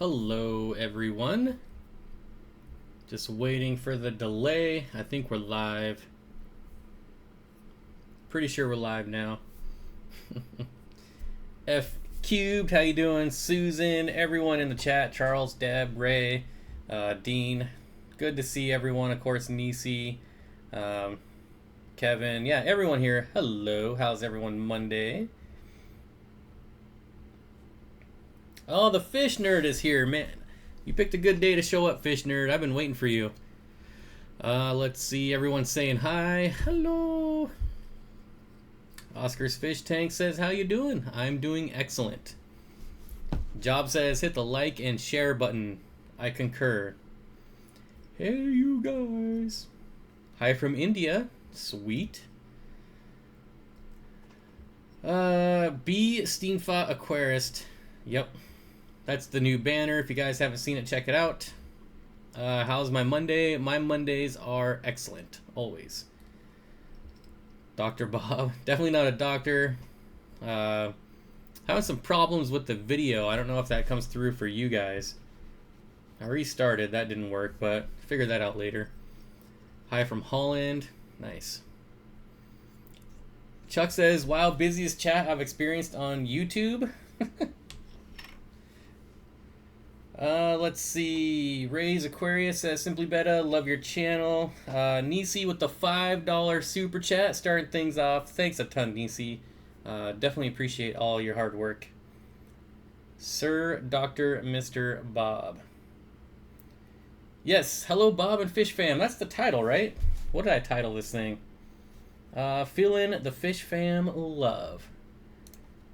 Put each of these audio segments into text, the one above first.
Hello everyone. Just waiting for the delay. I think we're live. Pretty sure we're live now. F Cubed, how you doing? Susan, everyone in the chat, Charles, Deb, Ray, Dean. Good to see everyone, of course, Nisi, Kevin. Yeah, everyone here. Hello, how's everyone Monday? Oh, the fish nerd is here, man. You picked a good day to show up, fish nerd. I've been waiting for you. Let's see, everyone saying hi. Hello. Oscar's Fish Tank says, how you doing? I'm doing excellent. Job says, hit the like and share button. I concur. Hey, you guys. Hi from India. Sweet. B. Steenfott Aquarist. Yep. That's the new banner. If you guys haven't seen it, check it out. How's my Monday? My Mondays are excellent, always. Dr. Bob. Definitely not a doctor. Having some problems with the video. I don't know if that comes through for you guys. I restarted. That didn't work, but figure that out later. Hi from Holland. Nice. Chuck says, wow, busiest chat I've experienced on YouTube. Let's see. Ray's Aquarius says, simply better, love your channel. Nisi with the $5 super chat, starting things off. Thanks a ton, Nisi. Definitely appreciate all your hard work. Sir Dr. Mr. Bob. Yes, hello Bob and Fish Fam. That's the title, right? What did I title this thing? Feeling the Fish Fam love.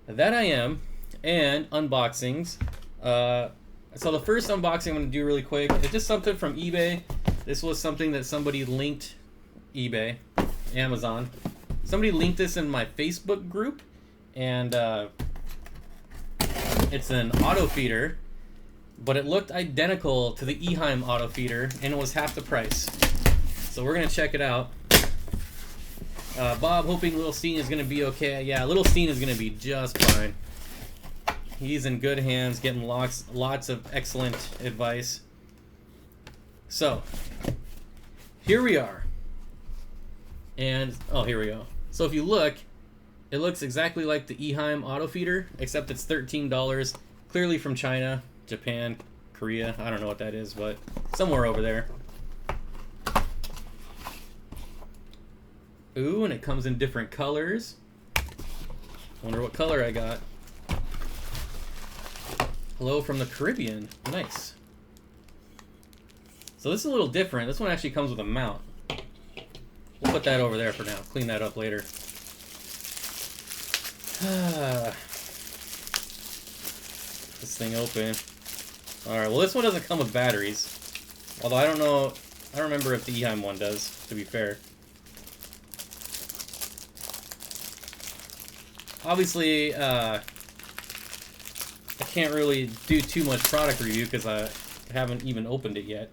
That I am. And unboxings. So the first unboxing I'm going to do really quick is just something from eBay. This was something that somebody linked. eBay. Amazon. Somebody linked this in my Facebook group. And it's an auto feeder. But it looked identical to the Eheim auto feeder. And it was half the price. So we're going to check it out. Bob, hoping Little Steen is going to be okay. Yeah, Little Steen is going to be just fine. He's in good hands, getting lots of excellent advice. So, here we are. And, oh, here we go. So if you look, it looks exactly like the Eheim auto feeder, except it's $13. Clearly from China, Japan, Korea. I don't know what that is, but somewhere over there. Ooh, and it comes in different colors. Wonder what color I got. Hello from the Caribbean. Nice. So this is a little different. This one actually comes with a mount. We'll put that over there for now. Clean that up later. This thing open. Alright, well this one doesn't come with batteries. Although I don't know, I don't remember if the Eheim one does, to be fair. Obviously, I can't really do too much product review because I haven't even opened it yet.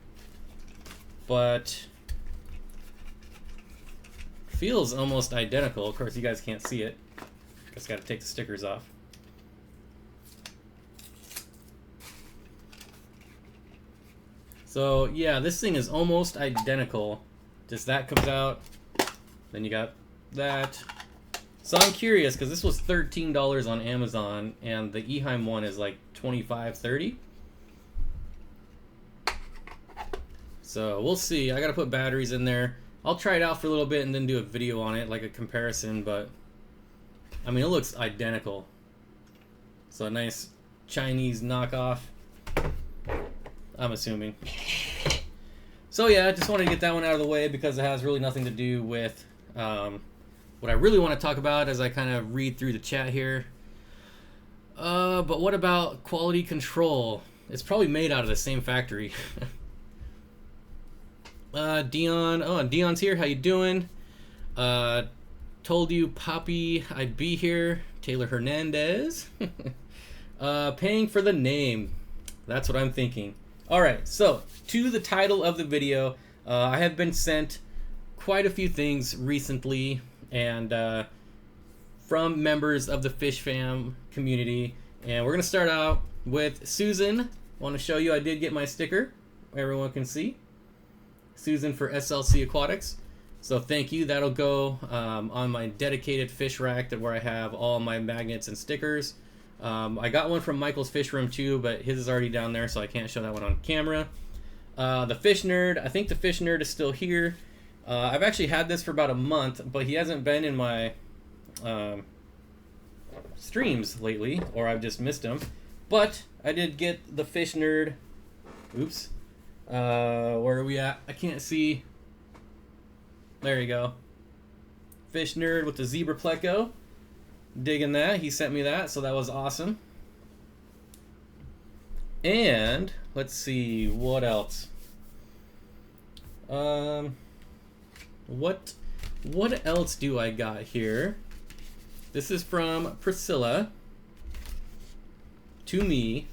But feels almost identical. Of course, you guys can't see it. Just got to take the stickers off. So yeah, this thing is almost identical. Just that comes out. Then you got that. So I'm curious because this was $13 on Amazon and the Eheim one is like $25, $30. So we'll see. I gotta put batteries in there. I'll try it out for a little bit and then do a video on it, like a comparison. But I mean, it looks identical. So a nice Chinese knockoff, I'm assuming. So yeah, I just wanted to get that one out of the way because it has really nothing to do with what I really want to talk about as I kind of read through the chat here. But what about quality control? It's probably made out of the same factory. Dion. Oh, and Dion's here. How you doing? Told you, Poppy, I'd be here. Taylor Hernandez. Paying for the name. That's what I'm thinking. Alright, so to the title of the video. I have been sent quite a few things recently. And from members of the Fish Fam community. And we're going to start out with Susan want to show you I did get my sticker. Everyone can see. Susan for SLC Aquatics. So thank you. That'll go on my dedicated fish rack where I have all my magnets and stickers. I got one from Michael's Fish Room too, but his is already down there, so I can't show that one on camera. The Fish Nerd, I think the Fish Nerd is still here. I've actually had this for about a month, but he hasn't been in my streams lately, or I've just missed him. But I did get the Fish Nerd. Oops. Where are we at? I can't see. There you go. Fish Nerd with the zebra pleco. Digging that. He sent me that, so that was awesome. And let's see what else. What else do I got here? This is from Priscilla to me,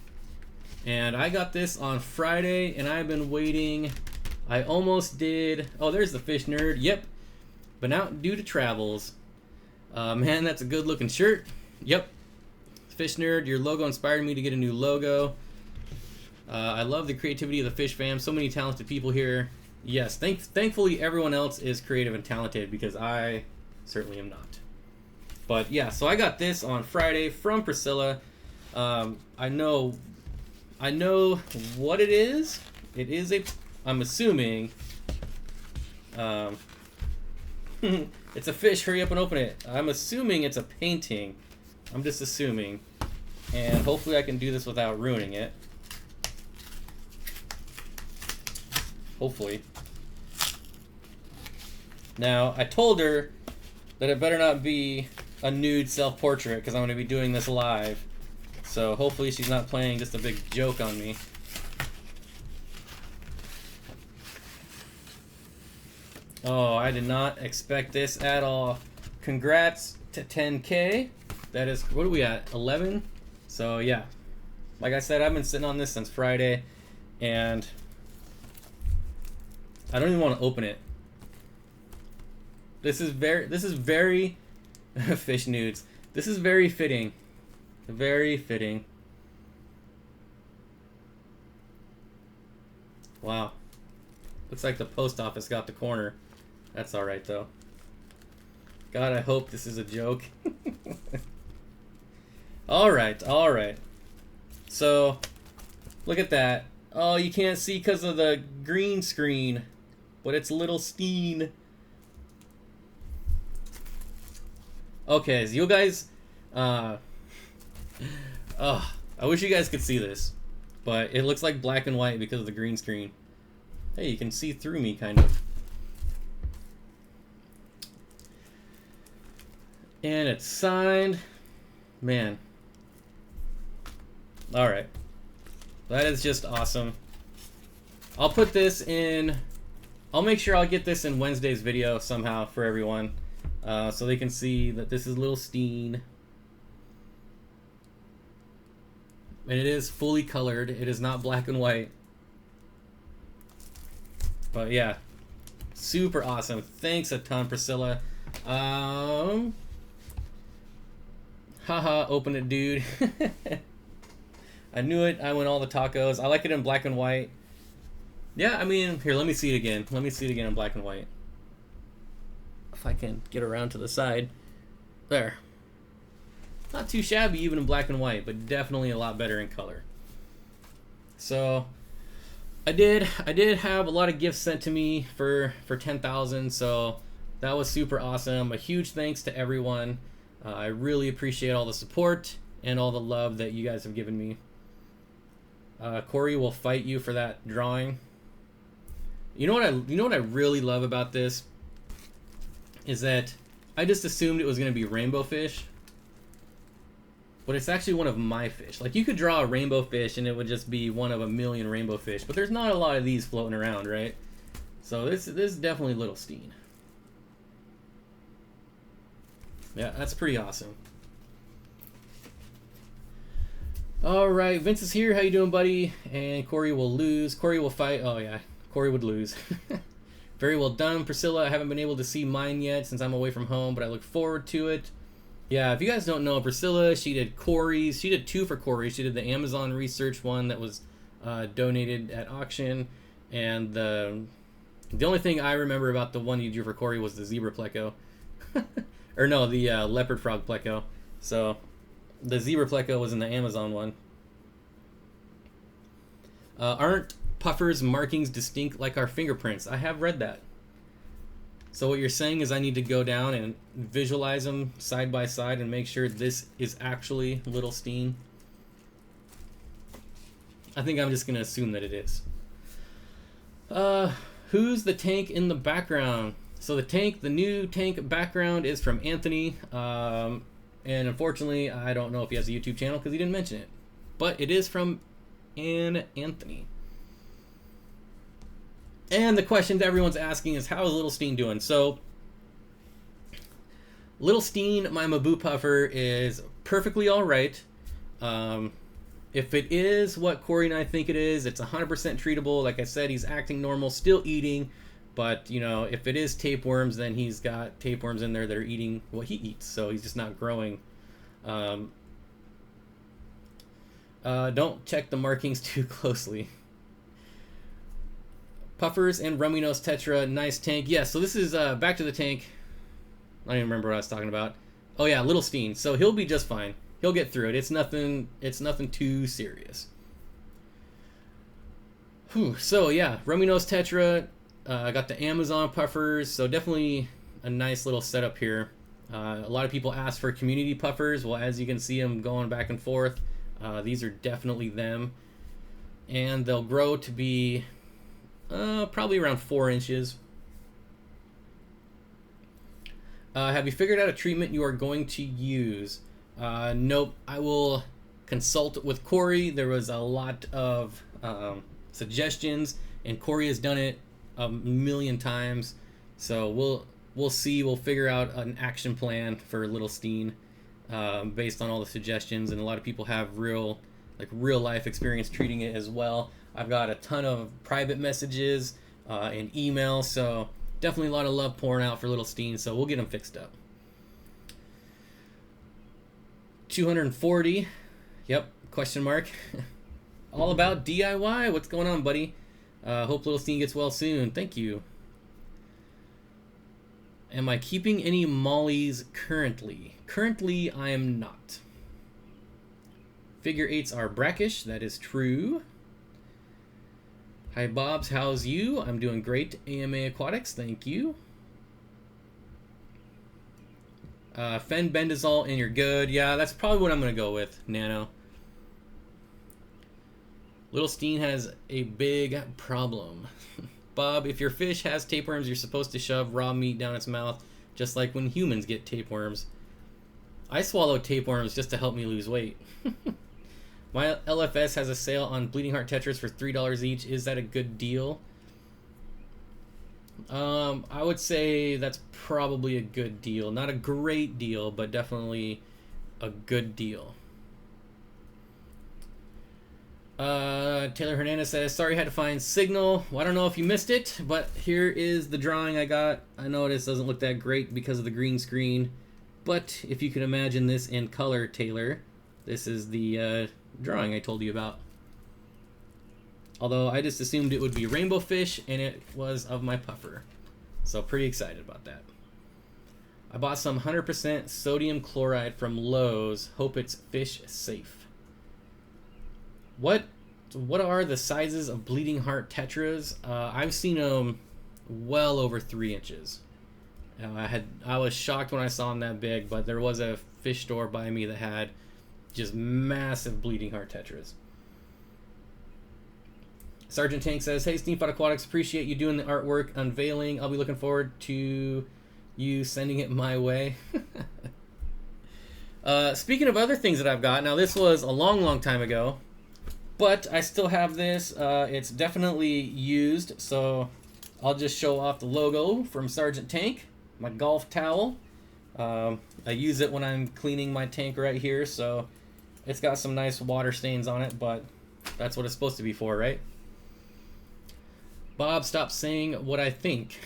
and I got this on Friday, and I've been waiting. I almost did. Oh, there's the Fish Nerd. Yep, been out due to travels. Man, that's a good looking shirt. Yep, Fish Nerd, your logo inspired me to get a new logo. I love the creativity of the Fish fam. So many talented people here. Yes, thankfully everyone else is creative and talented, because I certainly am not. But yeah, so I got this on Friday from Priscilla. I know what it is. It is I'm assuming, it's a fish. Hurry up and open it. I'm assuming it's a painting. I'm just assuming. And hopefully I can do this without ruining it. Hopefully. Now, I told her that it better not be a nude self-portrait, because I'm going to be doing this live. So hopefully she's not playing just a big joke on me. Oh, I did not expect this at all. Congrats to 10K. That is, what are we at? 11? So yeah, like I said, I've been sitting on this since Friday, and I don't even want to open it. This is very fish nudes. This is very fitting. Very fitting. Wow. Looks like the post office got the corner. That's alright though. God, I hope this is a joke. Alright, alright. So, look at that. Oh, you can't see because of the green screen, but it's little Steen. Okay, so you guys, oh, I wish you guys could see this, but it looks like black and white because of the green screen. Hey, you can see through me, kind of. And it's signed. Man. Alright. That is just awesome. I'll put this in... I'll make sure I'll get this in Wednesday's video somehow for everyone. So they can see that this is little Steen. And it is fully colored. It is not black and white. But yeah, super awesome. Thanks a ton, Priscilla. Haha, open it, dude. I knew it. I win all the tacos. I like it in black and white. Yeah, I mean, here, let me see it again. Let me see it again in black and white. If I can get around to the side. There. Not too shabby even in black and white, but definitely a lot better in color. So I did have a lot of gifts sent to me for 10,000, so that was super awesome. A huge thanks to everyone. I really appreciate all the support and all the love that you guys have given me. Corey will fight you for that drawing. You know what I really love about this is that I just assumed it was going to be rainbow fish, but it's actually one of my fish. Like, you could draw a rainbow fish and it would just be one of a million rainbow fish, but there's not a lot of these floating around, right? So this is definitely little Steen. Yeah, that's pretty awesome. All right, Vince is here. How you doing, buddy? And Corey will lose. Corey will fight. Oh yeah, Corey would lose. Very well done, Priscilla. I haven't been able to see mine yet since I'm away from home, but I look forward to it. Yeah, if you guys don't know Priscilla, she did Corey's. She did two for Corey. She did the Amazon research one that was donated at auction, and the only thing I remember about the one you drew for Corey was the zebra pleco, or no, the leopard frog pleco. So the zebra pleco was in the Amazon one. Aren't puffers' markings distinct like our fingerprints? I have read that. So what you're saying is I need to go down and visualize them side by side and make sure this is actually little Steen. I think I'm just going to assume that it is. Who's the tank in the background? So the new tank background is from Anthony. And unfortunately, I don't know if he has a YouTube channel because he didn't mention it. But it is from Anthony. And the question that everyone's asking is, how is Little Steen doing? So, Little Steen, my Maboo puffer, is perfectly all right. If it is what Corey and I think it is, it's 100% treatable. Like I said, he's acting normal, still eating. But, you know, if it is tapeworms, then he's got tapeworms in there that are eating what he eats. So he's just not growing. Don't check the markings too closely. Puffers and Rummy Nose Tetra, nice tank. Yeah, so this is back to the tank. I don't even remember what I was talking about. Oh yeah, Little Steen. So he'll be just fine. He'll get through it. It's nothing too serious. Whew. So yeah, Rummy Nose Tetra. I got the Amazon puffers. So definitely a nice little setup here. A lot of people ask for community puffers. Well, as you can see them going back and forth, these are definitely them. And they'll grow to be probably around 4 inches. Have you figured out a treatment you are going to use? Nope. I will consult with Corey. There was a lot of suggestions, and Corey has done it a million times. So we'll see. We'll figure out an action plan for Little Steen based on all the suggestions. And a lot of people have real life experience treating it as well. I've got a ton of private messages and emails, so definitely a lot of love pouring out for Little Steen, so we'll get him fixed up. 240, yep, question mark. All about DIY, what's going on, buddy? Hope Little Steen gets well soon, thank you. Am I keeping any mollies currently? Currently, I am not. Figure 8s are brackish, that is true. Hi Bobs, how's you? I'm doing great. AMA Aquatics, thank you. Fenbendazole and you're good. Yeah, that's probably what I'm going to go with, Nano. Little Steen has a big problem. Bob, if your fish has tapeworms, you're supposed to shove raw meat down its mouth, just like when humans get tapeworms. I swallow tapeworms just to help me lose weight. My LFS has a sale on Bleeding Heart Tetras for $3 each. Is that a good deal? I would say that's probably a good deal. Not a great deal, but definitely a good deal. Taylor Hernandez says, sorry, had to find signal. Well, I don't know if you missed it, but here is the drawing I got. I know this doesn't look that great because of the green screen, but if you can imagine this in color, Taylor, this is the drawing I told you about. Although I just assumed it would be rainbow fish, and it was of my puffer. So pretty excited about that. I bought some 100% sodium chloride from Lowe's. Hope it's fish safe. What are the sizes of Bleeding Heart Tetras? I've seen them well over 3 inches. I was shocked when I saw them that big, but there was a fish store by me that had just massive Bleeding Heart Tetras. Sergeant Tank says, hey, Steenfott Aquatics, appreciate you doing the artwork unveiling. I'll be looking forward to you sending it my way. Speaking of other things that I've got, now this was a long time ago, but I still have this. It's definitely used, so I'll just show off the logo from Sergeant Tank, my golf towel. I use it when I'm cleaning my tank right here, so it's got some nice water stains on it, but that's what it's supposed to be for, right? Bob, stop saying what I think.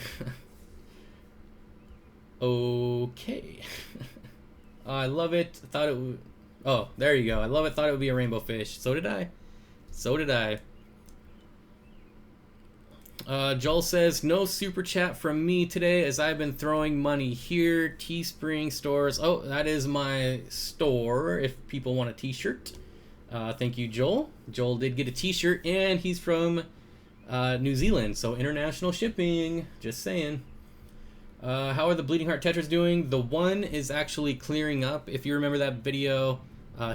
Okay. I love it. Thought it would... Oh, there you go. I love it. Thought it would be a rainbow fish. So did I. So did I. Joel says, no super chat from me today as I've been throwing money here. Teespring stores. Oh, that is my store if people want a t-shirt. Thank you, Joel. Joel did get a t-shirt, and he's from New Zealand, so international shipping. Just saying. How are the Bleeding Heart Tetras doing? The one is actually clearing up. If you remember that video,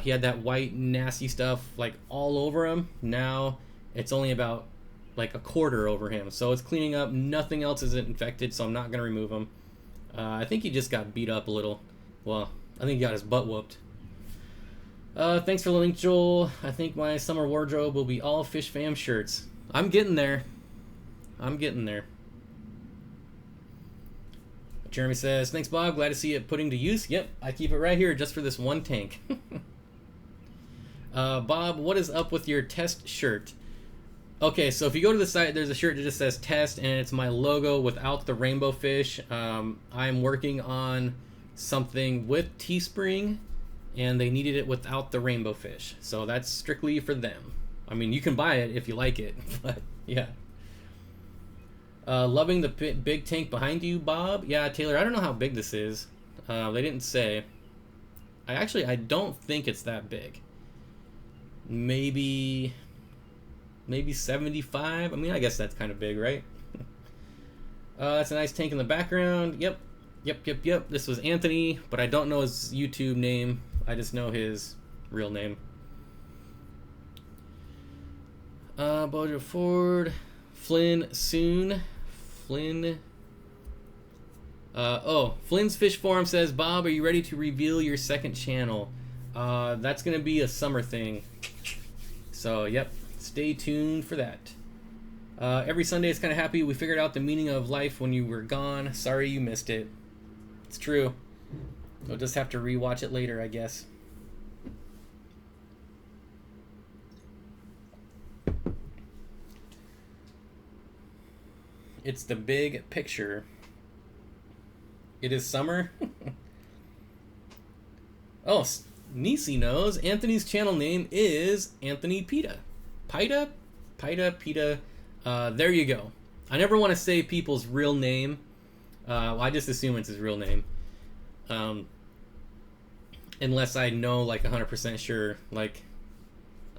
he had that white nasty stuff like all over him. Now it's only about like a quarter over him, so it's cleaning up. Nothing else is infected, so I'm not gonna remove him. I think he just got beat up a little. Well, I think he got his butt whooped. Thanks for the link, Joel. I think my summer wardrobe will be all Fish Fam shirts. I'm getting there. I'm getting there. Jeremy says, thanks, Bob. Glad to see it putting to use. Yep, I keep it right here just for this one tank. Bob, what is up with your test shirt? Okay, so if you go to the site, there's a shirt that just says test, and it's my logo without the rainbow fish. I'm working on something with Teespring, and they needed it without the rainbow fish. So that's strictly for them. I mean, you can buy it if you like it, but yeah. Loving the big tank behind you, Bob. Yeah, Taylor, I don't know how big this is. They didn't say. I don't think it's that big. Maybe 75. I mean, I guess that's kind of big, right? That's a nice tank in the background. Yep. This was Anthony, but I don't know his YouTube name. I just know his real name. Bojo Ford. Flynn soon. Flynn. Flynn's Fish Forum says, Bob, are you ready to reveal your second channel? That's going to be a summer thing. So, yep. Stay tuned for that. Every Sunday it's kind of happy. We figured out the meaning of life when you were gone. Sorry you missed it. It's true. We'll just have to rewatch it later, I guess. It's the big picture. It is summer. Oh, Nisi knows. Anthony's channel name is Anthony Pita. Pita. There you go. I never want to say people's real name. I just assume it's his real name. Unless I know like 100% sure. Like,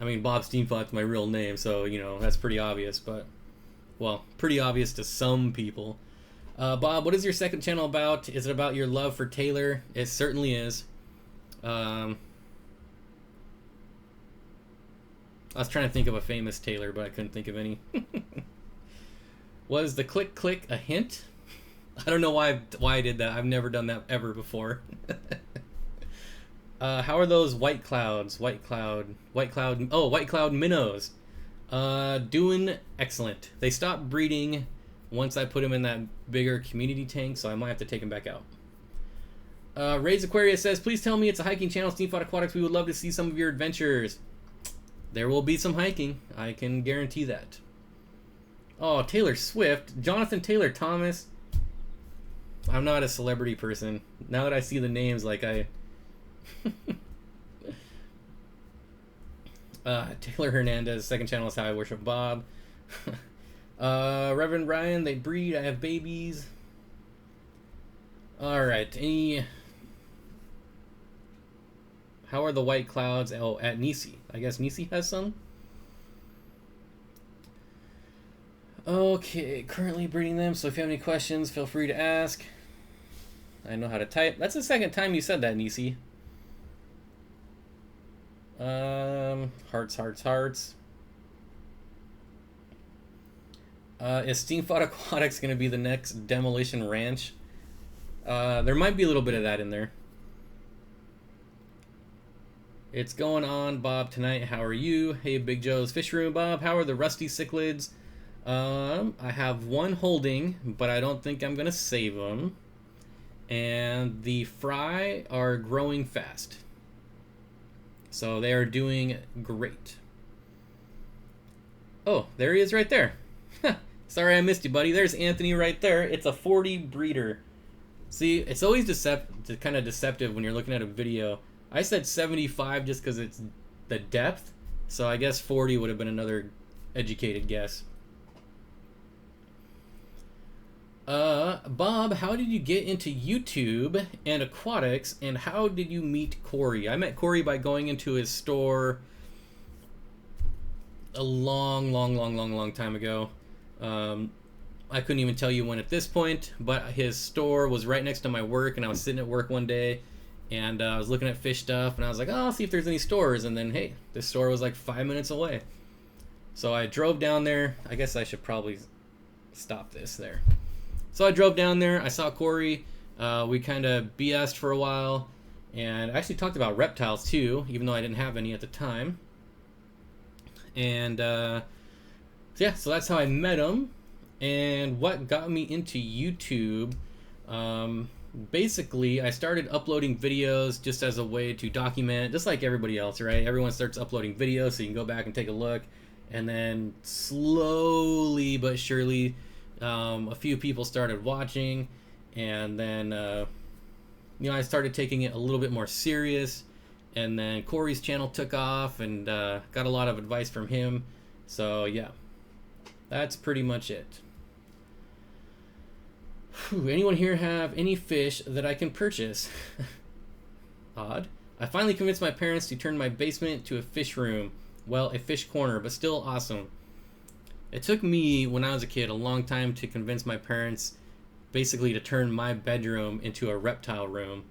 I mean, Bob Steenfott's my real name, so, you know, that's pretty obvious, but, well, pretty obvious to some people. Bob, what is your second channel about? Is it about your love for Taylor? It certainly is. I was trying to think of a famous Taylor, but I couldn't think of any. Was the click a hint? I don't know why I did that. I've never done that ever before. How are those white clouds? White cloud minnows. Doing excellent. They stopped breeding once I put them in that bigger community tank, so I might have to take them back out. Ray's Aquarius says, please tell me it's a hiking channel, Steenfott Aquatics. We would love to see some of your adventures. There will be some hiking. I can guarantee that. Oh, Taylor Swift. Jonathan Taylor Thomas. I'm not a celebrity person. Now that I see the names, like Taylor Hernandez, second channel is How I Worship Bob. Reverend Ryan, they breed. I have babies. Alright. How are the white clouds? Oh, at Nisi. I guess Nisi has some. Okay, currently breeding them, so if you have any questions, feel free to ask. I know how to type. That's the second time you said that, Nisi. Hearts. Is Steenfott Aquatics going to be the next Demolition Ranch? There might be a little bit of that in there. It's going on, Bob, tonight. How are you? Hey, Big Joe's Fish Room, Bob. How are the rusty cichlids? I have one holding, but I don't think I'm going to save them. And the fry are growing fast. So they are doing great. Oh, there he is right there. Sorry I missed you, buddy. There's Anthony right there. It's a 40 breeder. See, it's always kind of deceptive when you're looking at a video. I said 75 just because it's the depth. So I guess 40 would have been another educated guess. Bob, how did you get into YouTube and Aquatics, and how did you meet Corey? I met Corey by going into his store a long time ago. I couldn't even tell you when at this point, but his store was right next to my work, and I was sitting at work one day, and I was looking at fish stuff, and I was like, oh, I'll see if there's any stores, and then, hey, this store was like 5 minutes away. So I drove down there. I guess I should probably stop this there. So I drove down there. I saw Corey. We kind of BS'd for a while, and I actually talked about reptiles too, even though I didn't have any at the time. And yeah, so that's how I met him. And what got me into YouTube, basically I started uploading videos just as a way to document, just like everybody else, right? Everyone starts uploading videos so you can go back and take a look. And then slowly but surely, a few people started watching, and then you know, I started taking it a little bit more serious, and then Corey's channel took off, and got a lot of advice from him. So yeah, that's pretty much it. Whew, anyone here have any fish that I can purchase? Odd. I finally convinced my parents to turn my basement to a fish room. Well, a fish corner, but still awesome. It took me, when I was a kid, a long time to convince my parents basically to turn my bedroom into a reptile room.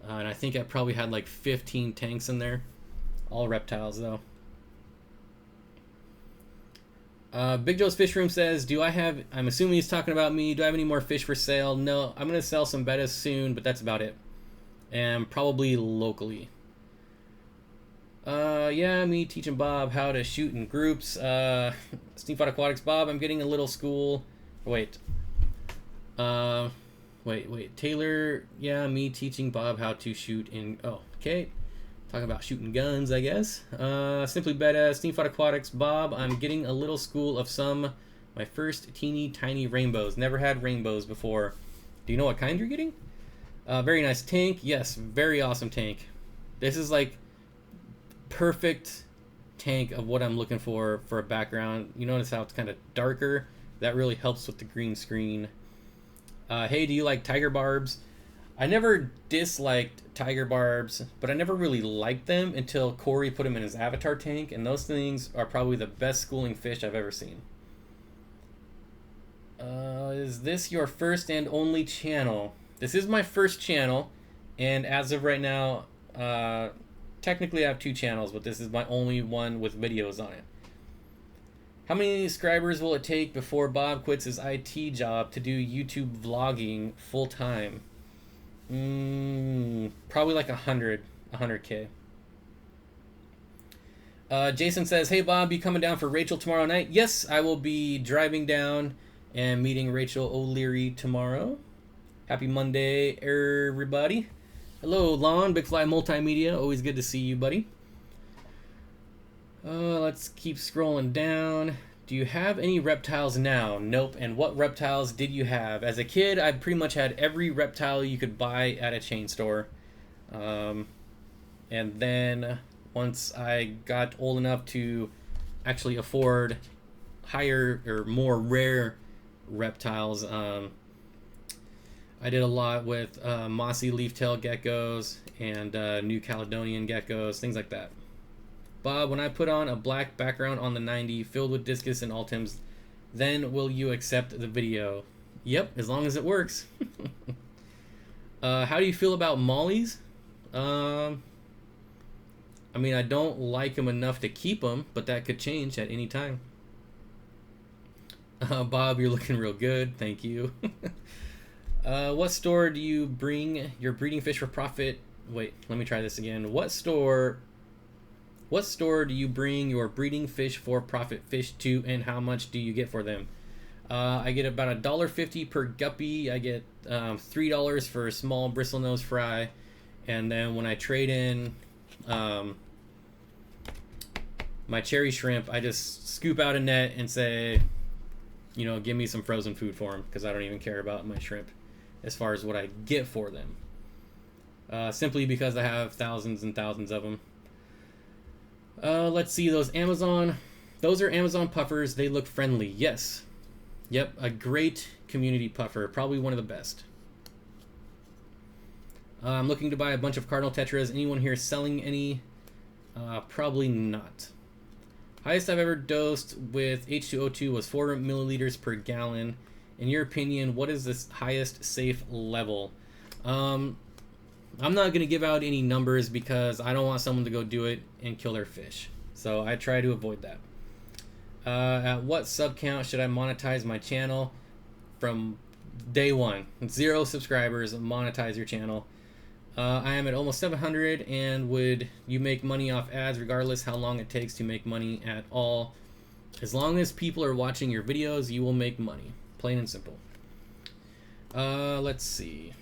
And I think I probably had like 15 tanks in there. All reptiles, though. Big Joe's Fish Room says, do I have, I'm assuming he's talking about me, do I have any more fish for sale? No, I'm going to sell some bettas soon, but that's about it. And probably locally. Yeah, me teaching Bob how to shoot in groups. Steenfott Aquatics, Bob, I'm getting a little school. Wait. Wait. Taylor, yeah, me teaching Bob how to shoot in, oh, okay. Talking about shooting guns, I guess. Simply Betta, Steenfott Aquatics, Bob, I'm getting a little school of some, my first teeny tiny rainbows. Never had rainbows before. Do you know what kind you're getting? Very nice tank. Yes, very awesome tank. This is like perfect tank of what I'm looking for a background. You notice how it's kind of darker? That really helps with the green screen. Hey, do you like tiger barbs? I never disliked tiger barbs, but I never really liked them until Corey put them in his avatar tank, and those things are probably the best schooling fish I've ever seen. Is this your first and only channel? This is my first channel, and as of right now, technically I have 2 channels, but this is my only one with videos on it. How many subscribers will it take before Bob quits his IT job to do YouTube vlogging full time? Probably like 100K. Jason says, hey Bob, you coming down for Rachel tomorrow night? Yes, I will be driving down and meeting Rachel O'Leary tomorrow. Happy Monday, everybody. Hello, Lon, Big Fly Multimedia. Always good to see you, buddy. Let's keep scrolling down. Do you have any reptiles now? Nope. And what reptiles did you have? As a kid, I pretty much had every reptile you could buy at a chain store. And then once I got old enough to actually afford higher or more rare reptiles, I did a lot with mossy leaf-tailed geckos and New Caledonian geckos, things like that. Bob, when I put on a black background on the 90 filled with discus and ultims, then will you accept the video? Yep, as long as it works. How do you feel about mollies? I mean, I don't like them enough to keep them, but that could change at any time. Bob, you're looking real good. Thank you. What store do you bring your breeding fish for profit? Wait, let me try this again. What store do you bring your breeding fish for profit fish to, and how much do you get for them? I get about $1.50 per guppy. I get $3 for a small bristlenose fry, and then when I trade in my cherry shrimp, I just scoop out a net and say, you know, give me some frozen food for them, because I don't even care about my shrimp as far as what I get for them. Simply because I have thousands and thousands of them. Let's see, those are Amazon puffers. They look friendly. Yes. Yep, a great community puffer. Probably one of the best. I'm looking to buy a bunch of Cardinal Tetras. Anyone here selling any? Probably not. Highest I've ever dosed with H2O2 was 4 milliliters per gallon. In your opinion, what is this highest safe level? I'm not going to give out any numbers because I don't want someone to go do it and kill their fish. So I try to avoid that. At what sub count should I monetize my channel? From day one. 0 subscribers, monetize your channel. I am at almost 700, and would you make money off ads regardless how long it takes to make money at all? As long as people are watching your videos, you will make money. Plain and simple. Let's see.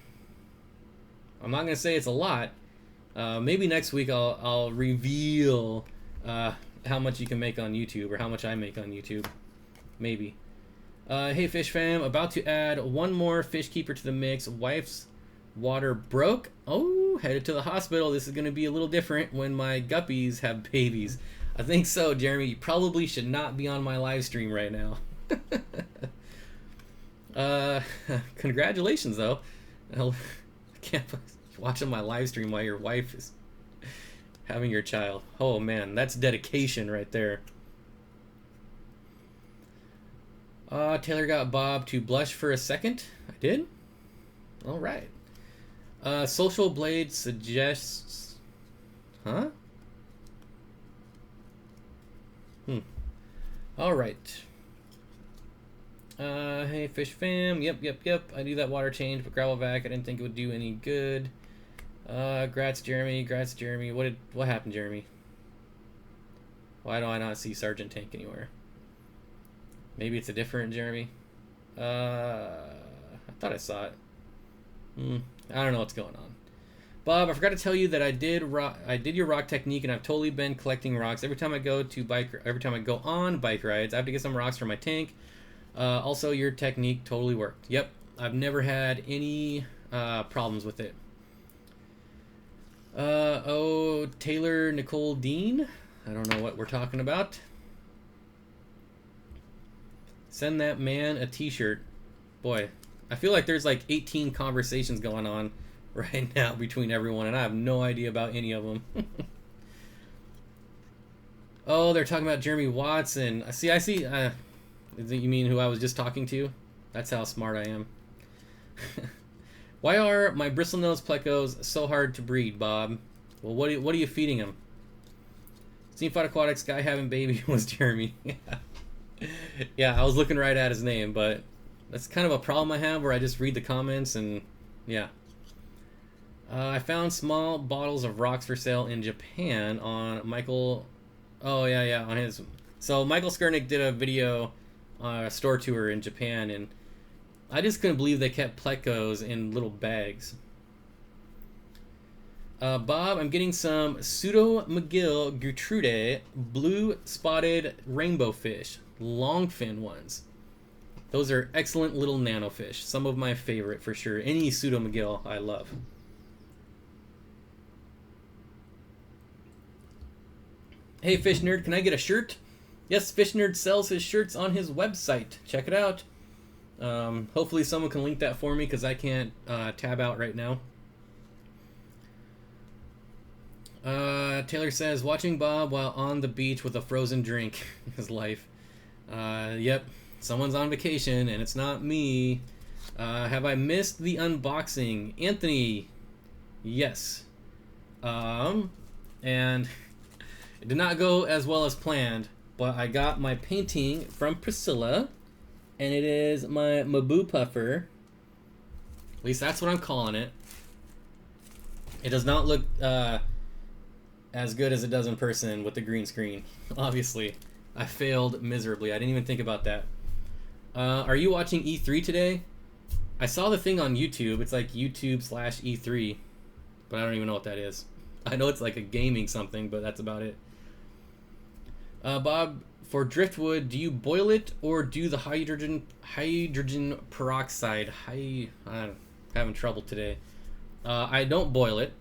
I'm not going to say it's a lot. Maybe next week I'll reveal how much you can make on YouTube, or how much I make on YouTube. Maybe. Hey Fish Fam, about to add one more fish keeper to the mix. Wife's water broke. Oh, headed to the hospital. This is going to be a little different when my guppies have babies. I think so, Jeremy. You probably should not be on my live stream right now. Congratulations, though. I can't watching my live stream while your wife is having your child. Oh, man, that's dedication right there. Taylor got Bob to blush for a second. I did? All right. Social Blade suggests... Huh? Alright. Hey, Fish Fam. Yep. I do that water change, but gravel vac, I didn't think it would do any good. Grats, Jeremy. What happened, Jeremy? Why do I not see Sergeant Tank anywhere? Maybe it's a different Jeremy? I thought I saw it. I don't know what's going on. Bob, I forgot to tell you that I did your rock technique, and I've totally been collecting rocks every time I go on bike rides. I have to get some rocks for my tank. Also, your technique totally worked. Yep, I've never had any problems with it. Oh, Taylor Nicole Dean. I don't know what we're talking about. Send that man a t-shirt. Boy, I feel like there's like 18 conversations going on right now between everyone, and I have no idea about any of them. Oh, they're talking about Jeremy Watson. I see. You mean who I was just talking to? That's how smart I am. Why are my bristlenose plecos so hard to breed, Bob? Well, what are you feeding them? Steenfott Aquatics guy having baby was Jeremy. Yeah, I was looking right at his name, but that's kind of a problem I have where I just read the comments and yeah. I found small bottles of rocks for sale in Japan on Michael. Oh yeah, on his. So Michael Skurnick did a video, a store tour in Japan, and I just couldn't believe they kept plecos in little bags. Bob, I'm getting some Pseudo McGill Gertrude blue spotted rainbow fish, longfin ones. Those are excellent little nano fish. Some of my favorite for sure. Any Pseudo McGill I love. Hey Fish Nerd, can I get a shirt? Yes, Fish Nerd sells his shirts on his website. Check it out. Hopefully someone can link that for me because I can't tab out right now. Taylor says, watching Bob while on the beach with a frozen drink is life. Yep, someone's on vacation and it's not me. Have I missed the unboxing? Anthony, yes. And it did not go as well as planned, but I got my painting from Priscilla, and it is my Mabu Puffer. At least that's what I'm calling it. It does not look as good as it does in person with the green screen. Obviously, I failed miserably. I didn't even think about that. Are you watching E3 today? I saw the thing on YouTube. It's like YouTube/E3, but I don't even know what that is. I know it's like a gaming something, but that's about it. Bob, for driftwood, do you boil it or do the hydrogen peroxide? I'm having trouble today. I don't boil it.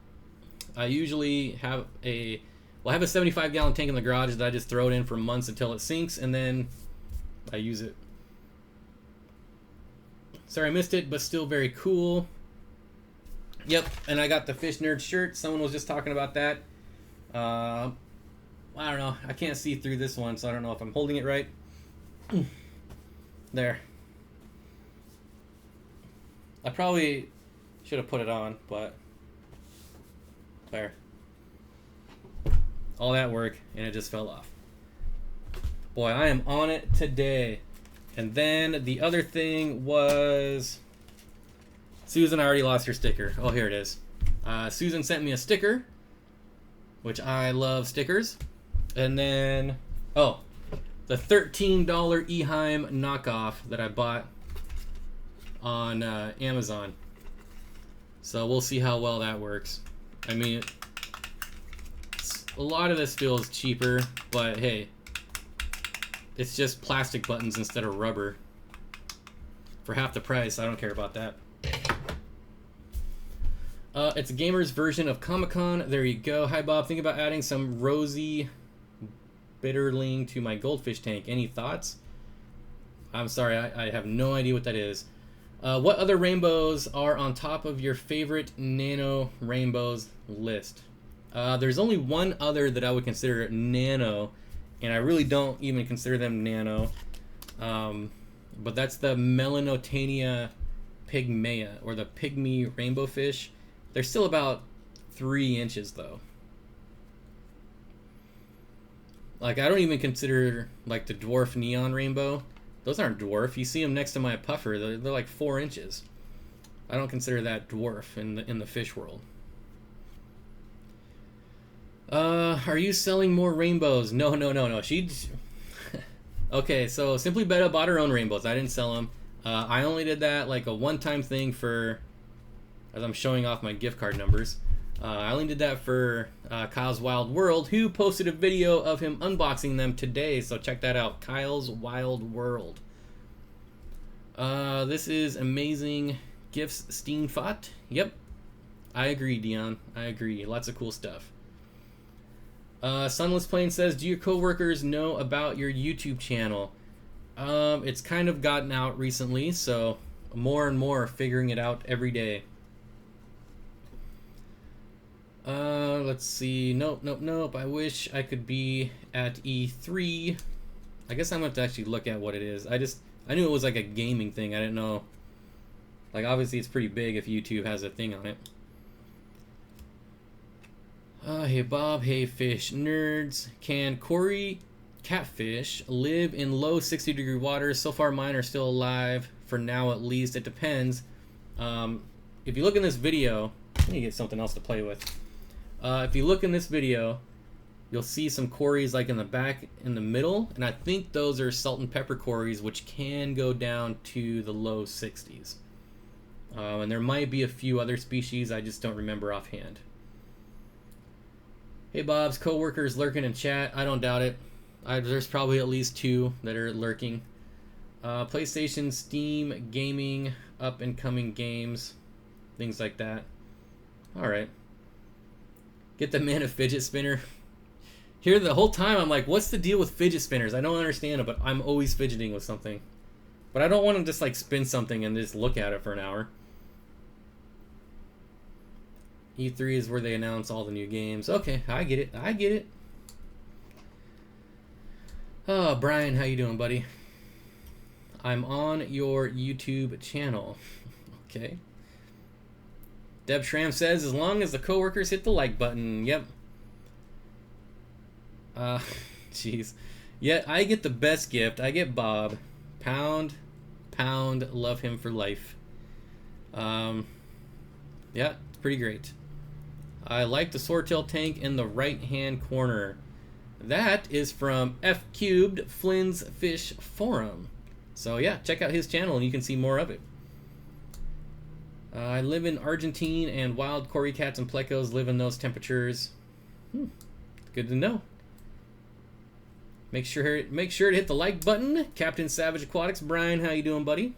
I usually have I have a 75-gallon tank in the garage that I just throw it in for months until it sinks, and then I use it. Sorry I missed it, but still very cool. Yep, and I got the Fish Nerd shirt. Someone was just talking about that. I don't know. I can't see through this one, so I don't know if I'm holding it right. There. I probably should have put it on, but there. All that work, and it just fell off. Boy, I am on it today. And then the other thing was... Susan, I already lost her sticker. Oh, here it is. Susan sent me a sticker, which I love stickers. And then, oh, the $13 Eheim knockoff that I bought on Amazon. So we'll see how well that works. I mean, a lot of this feels cheaper, but hey, it's just plastic buttons instead of rubber. For half the price, I don't care about that. It's a gamer's version of Comic-Con. There you go. Hi, Bob. Think about adding some rosy bitterling to my goldfish tank. Any thoughts? I'm sorry, I have no idea what that is. What other rainbows are on top of your favorite Nano rainbows list? There's only one other that I would consider Nano, and I really don't even consider them Nano. But that's the Melanotania pygmea, or the pygmy rainbow fish. They're still about 3 inches though. Like, I don't even consider like the dwarf neon rainbow. Those aren't dwarf. You see them next to my puffer. They're like 4 inches. I don't consider that dwarf in the fish world. Are you selling more rainbows? No. She. Okay, so Simply Betta bought her own rainbows. I didn't sell them. I only did that like a one-time thing for, as I'm showing off my gift card numbers. I only did that for Kyle's Wild World, who posted a video of him unboxing them today, so check that out. Kyle's Wild World. This is amazing gifts, Steenfott. Yep, I agree, Dion. I agree. Lots of cool stuff. Sunless Plane says, do your coworkers know about your YouTube channel? It's kind of gotten out recently, so more and more figuring it out every day. Let's see. Nope. I wish I could be at E3. I guess I'm going to have to actually look at what it is. I knew it was like a gaming thing. I didn't know. Like, obviously it's pretty big if YouTube has a thing on it. Hey Bob, hey fish nerds. Can Cory catfish live in low 60-degree waters? So far mine are still alive, for now at least. It depends. If you look in this video, let me get something else to play with. If you look in this video, you'll see some Corys like in the back, in the middle, and I think those are salt and pepper Corys, which can go down to the low 60s. And there might be a few other species, I just don't remember offhand. Hey Bob's co-workers lurking in chat. I don't doubt it. There's probably at least 2 that are lurking. PlayStation, Steam, gaming, up and coming games, things like that. Alright. Get the man a fidget spinner. Here the whole time I'm like, what's the deal with fidget spinners? I don't understand it, but I'm always fidgeting with something. But I don't want to just like spin something and just look at it for an hour. E3 is where they announce all the new games. Okay, I get it. Oh, Brian, how you doing, buddy? I'm on your YouTube channel. Okay. Deb Schramm says, as long as the coworkers hit the like button. Yep. Jeez. Yeah, I get the best gift. I get Bob. Pound, love him for life. Yeah, it's pretty great. I like the swordtail tank in the right-hand corner. That is from F Cubed Flynn's Fish Forum. So yeah, check out his channel and you can see more of it. I live in Argentine and wild Cory cats and plecos live in those temperatures. Good to know. Make sure to hit the like button. Captain Savage Aquatics. Brian, how you doing, buddy?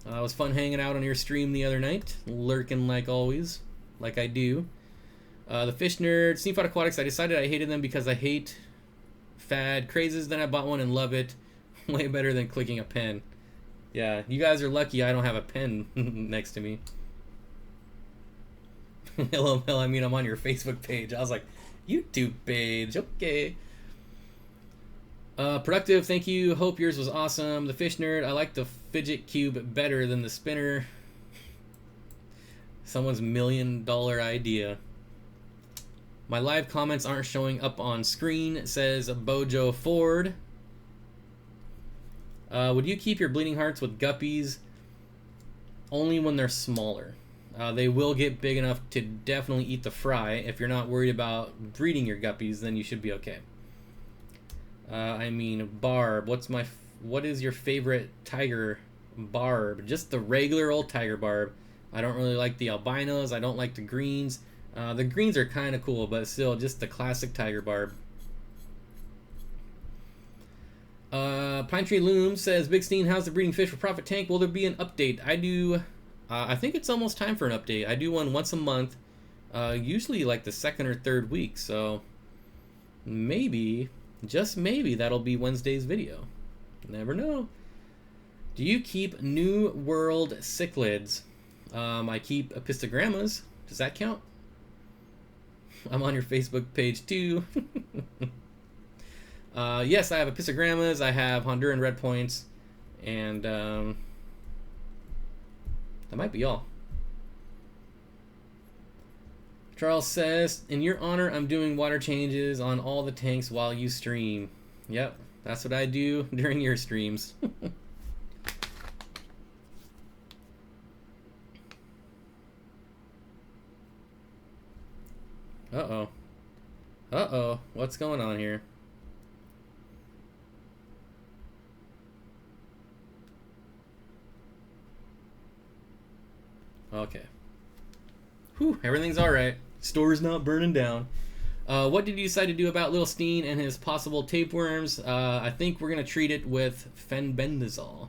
It was fun hanging out on your stream the other night. Lurking like always, like I do. The Fish Nerd, Steenfott Aquatics. I decided I hated them because I hate fad crazes. Then I bought one and love it. Way better than clicking a pen. Yeah, you guys are lucky I don't have a pen next to me. Hello, Mel. I mean, I'm on your Facebook page. I was like, YouTube page. Okay. Productive. Thank you. Hope yours was awesome. The Fish Nerd. I like the fidget cube better than the spinner. Someone's $1 million idea. My live comments aren't showing up on screen, says Bojo Ford. Would you keep your bleeding hearts with guppies? Only when they're smaller. They will get big enough to definitely eat the fry. If you're not worried about breeding your guppies, then you should be okay. I mean, Barb. What is your favorite tiger barb? Just the regular old tiger barb. I don't really like the albinos. I don't like the greens. The greens are kind of cool, but still, just the classic tiger barb. Pine Tree Loom says, Big Steen, how's the breeding fish for profit tank? Will there be an update? I think it's almost time for an update. I do one once a month, usually like the second or third week, so maybe, just maybe, that'll be Wednesday's video. Never know. Do you keep New World cichlids? I keep epistogrammas. Does that count? I'm on your Facebook page too. Yes, I have epistogrammas, I have Honduran red points, and that might be all. Charles says, in your honor, I'm doing water changes on all the tanks while you stream. Yep, that's what I do during your streams. Uh-oh. Uh-oh, what's going on here? Okay. Whew, everything's alright. Store's not burning down. What did you decide to do about Little Steen and his possible tapeworms? I think we're going to treat it with fenbendazole.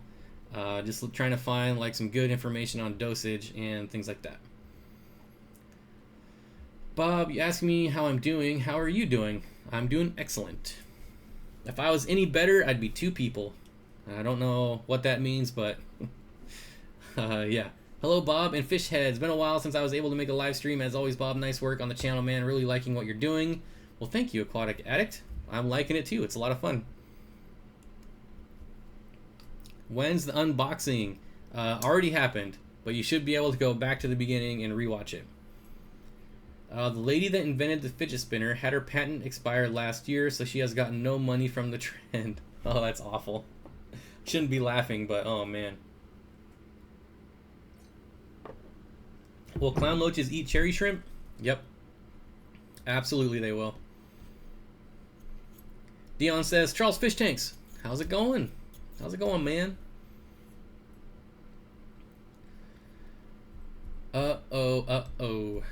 Just trying to find like some good information on dosage and things like that. Bob, you asked me how I'm doing. How are you doing? I'm doing excellent. If I was any better, I'd be 2 people. I don't know what that means, but yeah. Hello, Bob and Fish Heads. Been a while since I was able to make a live stream. As always, Bob, nice work on the channel, man. Really liking what you're doing. Well, thank you, Aquatic Addict. I'm liking it too. It's a lot of fun. When's the unboxing? Already happened, but you should be able to go back to the beginning and rewatch it. The lady that invented the fidget spinner had her patent expire last year, so she has gotten no money from the trend. Oh, that's awful. Shouldn't be laughing, but oh man. Will clown loaches eat cherry shrimp? Yep. Absolutely they will. Dion says, Charles Fish Tanks, how's it going? How's it going, man? Uh-oh, uh-oh.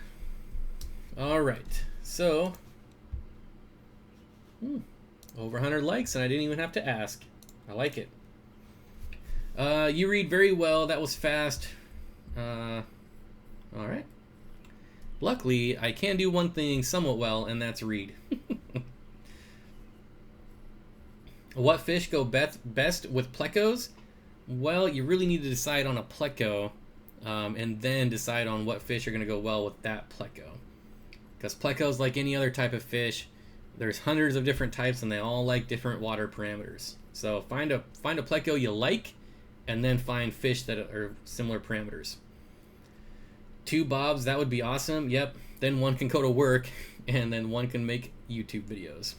Alright, so... over 100 likes and I didn't even have to ask. I like it. You read very well. That was fast. Alright. Luckily, I can do one thing somewhat well, and that's read. What fish go best with plecos? Well, you really need to decide on a pleco, and then decide on what fish are going to go well with that pleco. Because plecos, like any other type of fish, there's hundreds of different types, and they all like different water parameters. So find a pleco you like, and then find fish that are similar parameters. 2 Bobs, that would be awesome. Yep. Then one can go to work, and then one can make YouTube videos.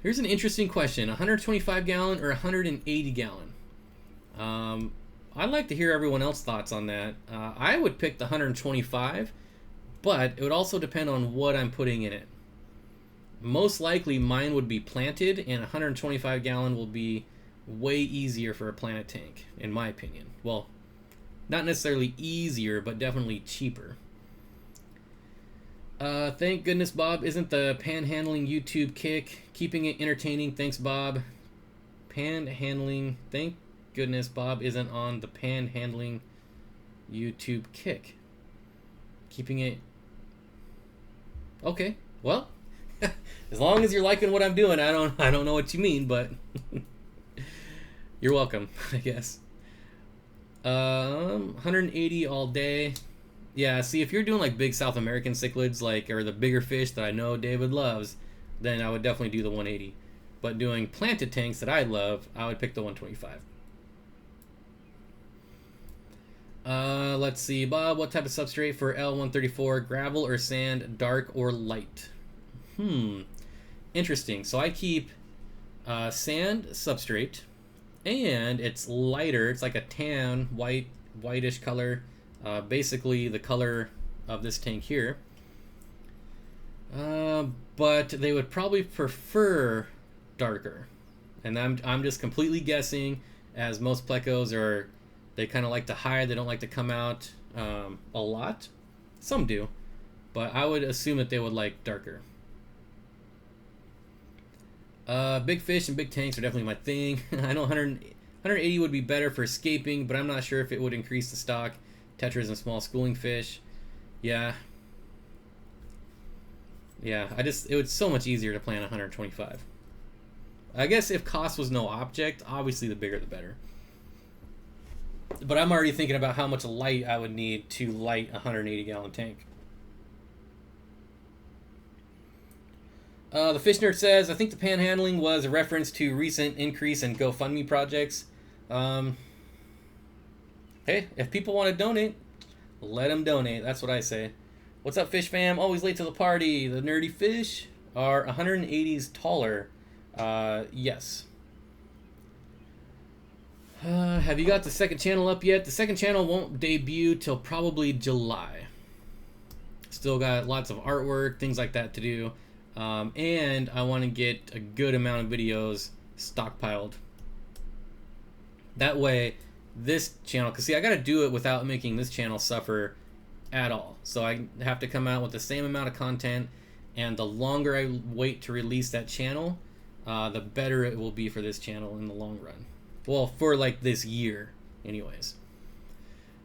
Here's an interesting question. 125 gallon or 180 gallon? I'd like to hear everyone else's thoughts on that. I would pick the 125, but it would also depend on what I'm putting in it. Most likely mine would be planted, and 125 gallon will be way easier for a planted tank, in my opinion. Well, not necessarily easier, but definitely cheaper. Thank goodness Bob isn't the panhandling YouTube kick. Keeping it entertaining. Thanks, Bob. Panhandling. Thank goodness Bob isn't on the panhandling YouTube kick. Keeping it... Okay, well, as long as you're liking what I'm doing, I don't know what you mean, but... You're welcome, I guess. 180 all day. Yeah, see, if you're doing like big South American cichlids, like, or the bigger fish that I know David loves, then I would definitely do the 180. But doing planted tanks that I love, I would pick the 125. Let's see, Bob, what type of substrate for L134? Gravel or sand, dark or light? Interesting. So I keep sand substrate, and it's lighter. It's like a tan, whitish color. Basically the color of this tank here. But they would probably prefer darker. And I'm just completely guessing, as most plecos are, they kind of like to hide. They don't like to come out a lot. Some do, but I would assume that they would like darker. Big fish and big tanks are definitely my thing. I know 180 would be better for scaping, but I'm not sure if it would increase the stock. Tetras and small schooling fish. Yeah. Yeah, it was so much easier to plan 125. I guess if cost was no object, obviously the bigger the better. But I'm already thinking about how much light I would need to light a 180-gallon tank. The Fish Nerd says, I think the panhandling was a reference to recent increase in GoFundMe projects. Hey, if people want to donate, let them donate. That's what I say. What's up, Fish Fam? Always late to the party. The nerdy fish are 180s taller. Yes. Have you got the second channel up yet? The second channel won't debut till probably July. Still got lots of artwork, things like that to do. And I want to get a good amount of videos stockpiled. That way, this channel, because see, I got to do it without making this channel suffer at all. So I have to come out with the same amount of content, and the longer I wait to release that channel, the better it will be for this channel in the long run. Well, for like this year, anyways.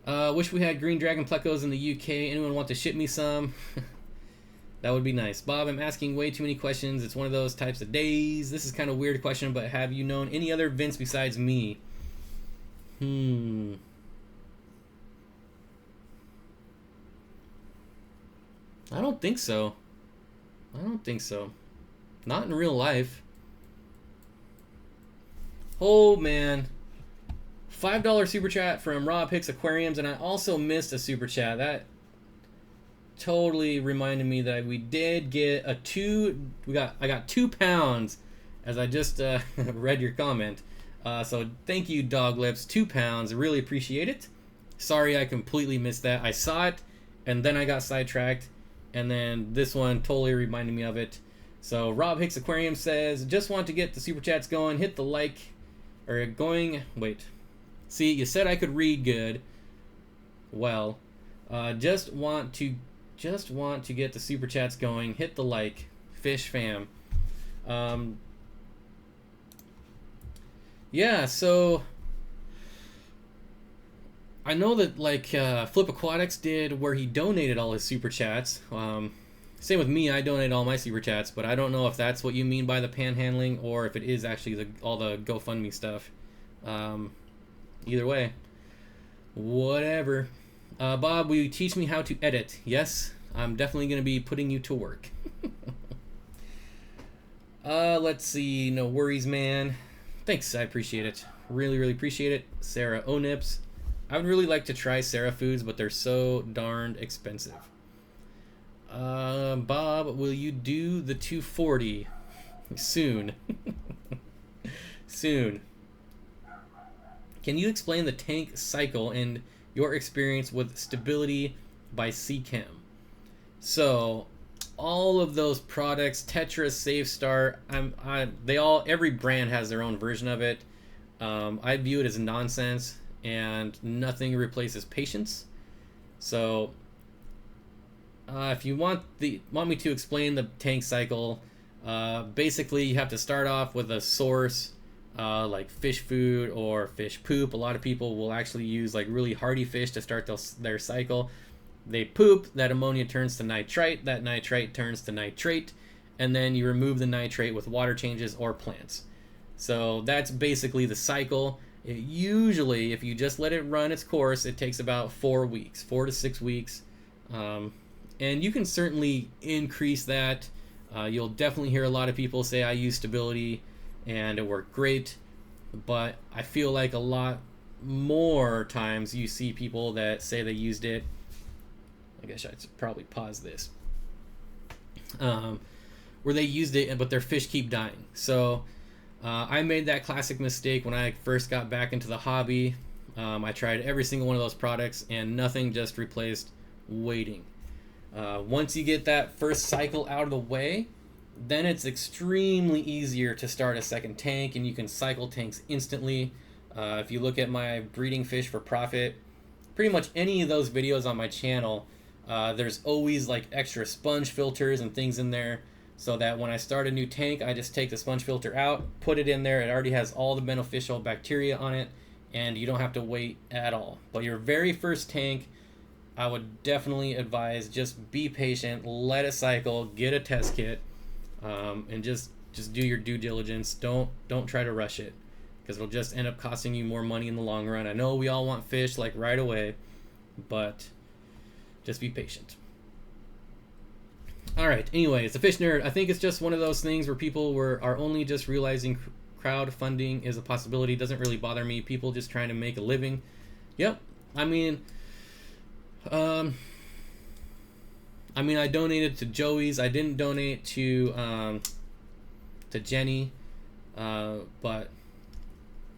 Wish we had green dragon plecos in the UK. Anyone want to ship me some? That would be nice. Bob, I'm asking way too many questions. It's one of those types of days. This is kind of a weird question, but have you known any other Vince besides me? I don't think so. Not in real life. Oh, man. $5 super chat from Rob Hicks Aquariums, and I also missed a super chat. That totally reminded me that we did get I got 2 pounds, as I just read your comment. So thank you, Dog Lips. 2 pounds. I really appreciate it. Sorry I completely missed that. I saw it, and then I got sidetracked, and then this one totally reminded me of it. So Rob Hicks Aquarium says, just want to get the super chats going. Hit the like, or going. Wait. See, you said I could read good. Well, just want to get the super chats going. Hit the like, Fish Fam. Yeah, so I know that like Flip Aquatics did, where he donated all his super chats. Same with me, I donated all my super chats, but I don't know if that's what you mean by the panhandling, or if it is actually all the GoFundMe stuff. Either way, whatever. Bob, will you teach me how to edit? Yes, I'm definitely going to be putting you to work. Let's see. No worries, man. Thanks, I appreciate it. Really, really appreciate it. Sarah Onips. I would really like to try Sarah Foods, but they're so darned expensive. Bob, will you do the 240? Soon. Soon. Can you explain the tank cycle and your experience with stability by CChem? So, all of those products, Tetra, Safe Start, every brand has their own version of it. I view it as nonsense, and nothing replaces patience. So, if you want me to explain the tank cycle, basically you have to start off with a source, like fish food or fish poop. A lot of people will actually use like really hardy fish to start their cycle. They poop, that ammonia turns to nitrite, that nitrite turns to nitrate, and then you remove the nitrate with water changes or plants. So that's basically the cycle. It usually, if you just let it run its course, it takes about 4 weeks, 4 to 6 weeks. And you can certainly increase that. You'll definitely hear a lot of people say I use stability and it worked great, but I feel like a lot more times you see people that say they used it. I guess I should probably pause this. Where they used it, but their fish keep dying. So I made that classic mistake when I first got back into the hobby. I tried every single one of those products and nothing just replaced waiting. Once you get that first cycle out of the way, then it's extremely easier to start a second tank, and you can cycle tanks instantly. If you look at my breeding fish for profit, pretty much any of those videos on my channel, there's always like extra sponge filters and things in there, so that when I start a new tank, I just take the sponge filter out, put it in there. It already has all the beneficial bacteria on it, and you don't have to wait at all. But your very first tank, I would definitely advise just be patient, let it cycle, get a test kit, and just do your due diligence. Don't try to rush it, because it'll just end up costing you more money in the long run. I know we all want fish like right away, but just be patient. All right. Anyways, the fish nerd. I think it's just one of those things where people are only just realizing crowdfunding is a possibility. It doesn't really bother me. People just trying to make a living. Yep. I mean, I donated to Joey's. I didn't donate to Jenny, but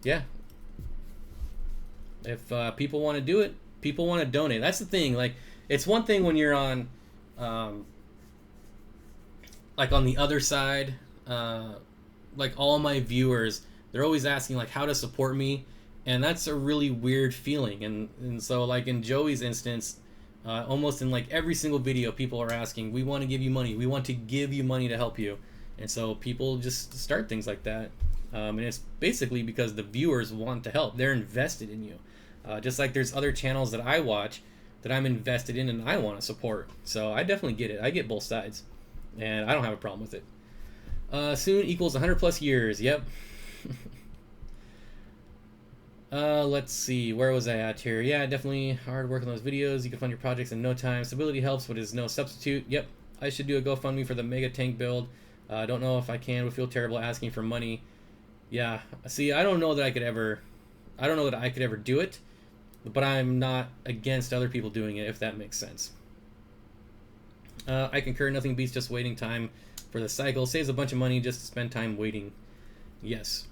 yeah, if people want to do it, people want to donate. That's the thing. Like, it's one thing when you're on, like on the other side, like all my viewers, they're always asking like how to support me, and that's a really weird feeling. And so like in Joey's instance, almost in like every single video, people are asking, we want to give you money, we want to give you money to help you. And so people just start things like that, and it's basically because the viewers want to help. They're invested in you, just like there's other channels that I watch that I'm invested in and I want to support. So I definitely get it. I get both sides, and I don't have a problem with it. Soon equals 100 plus years. Yep. Let's see, where was I at here? Yeah, definitely hard work on those videos. You can fund your projects in no time. Stability helps, but is no substitute. Yep. I should do a GoFundMe for the mega tank build. I don't know if I can. Would feel terrible asking for money. Yeah. See, I don't know that I could ever do it, but I'm not against other people doing it, if that makes sense. I concur. Nothing beats just waiting time for the cycle. Saves a bunch of money just to spend time waiting. Yes.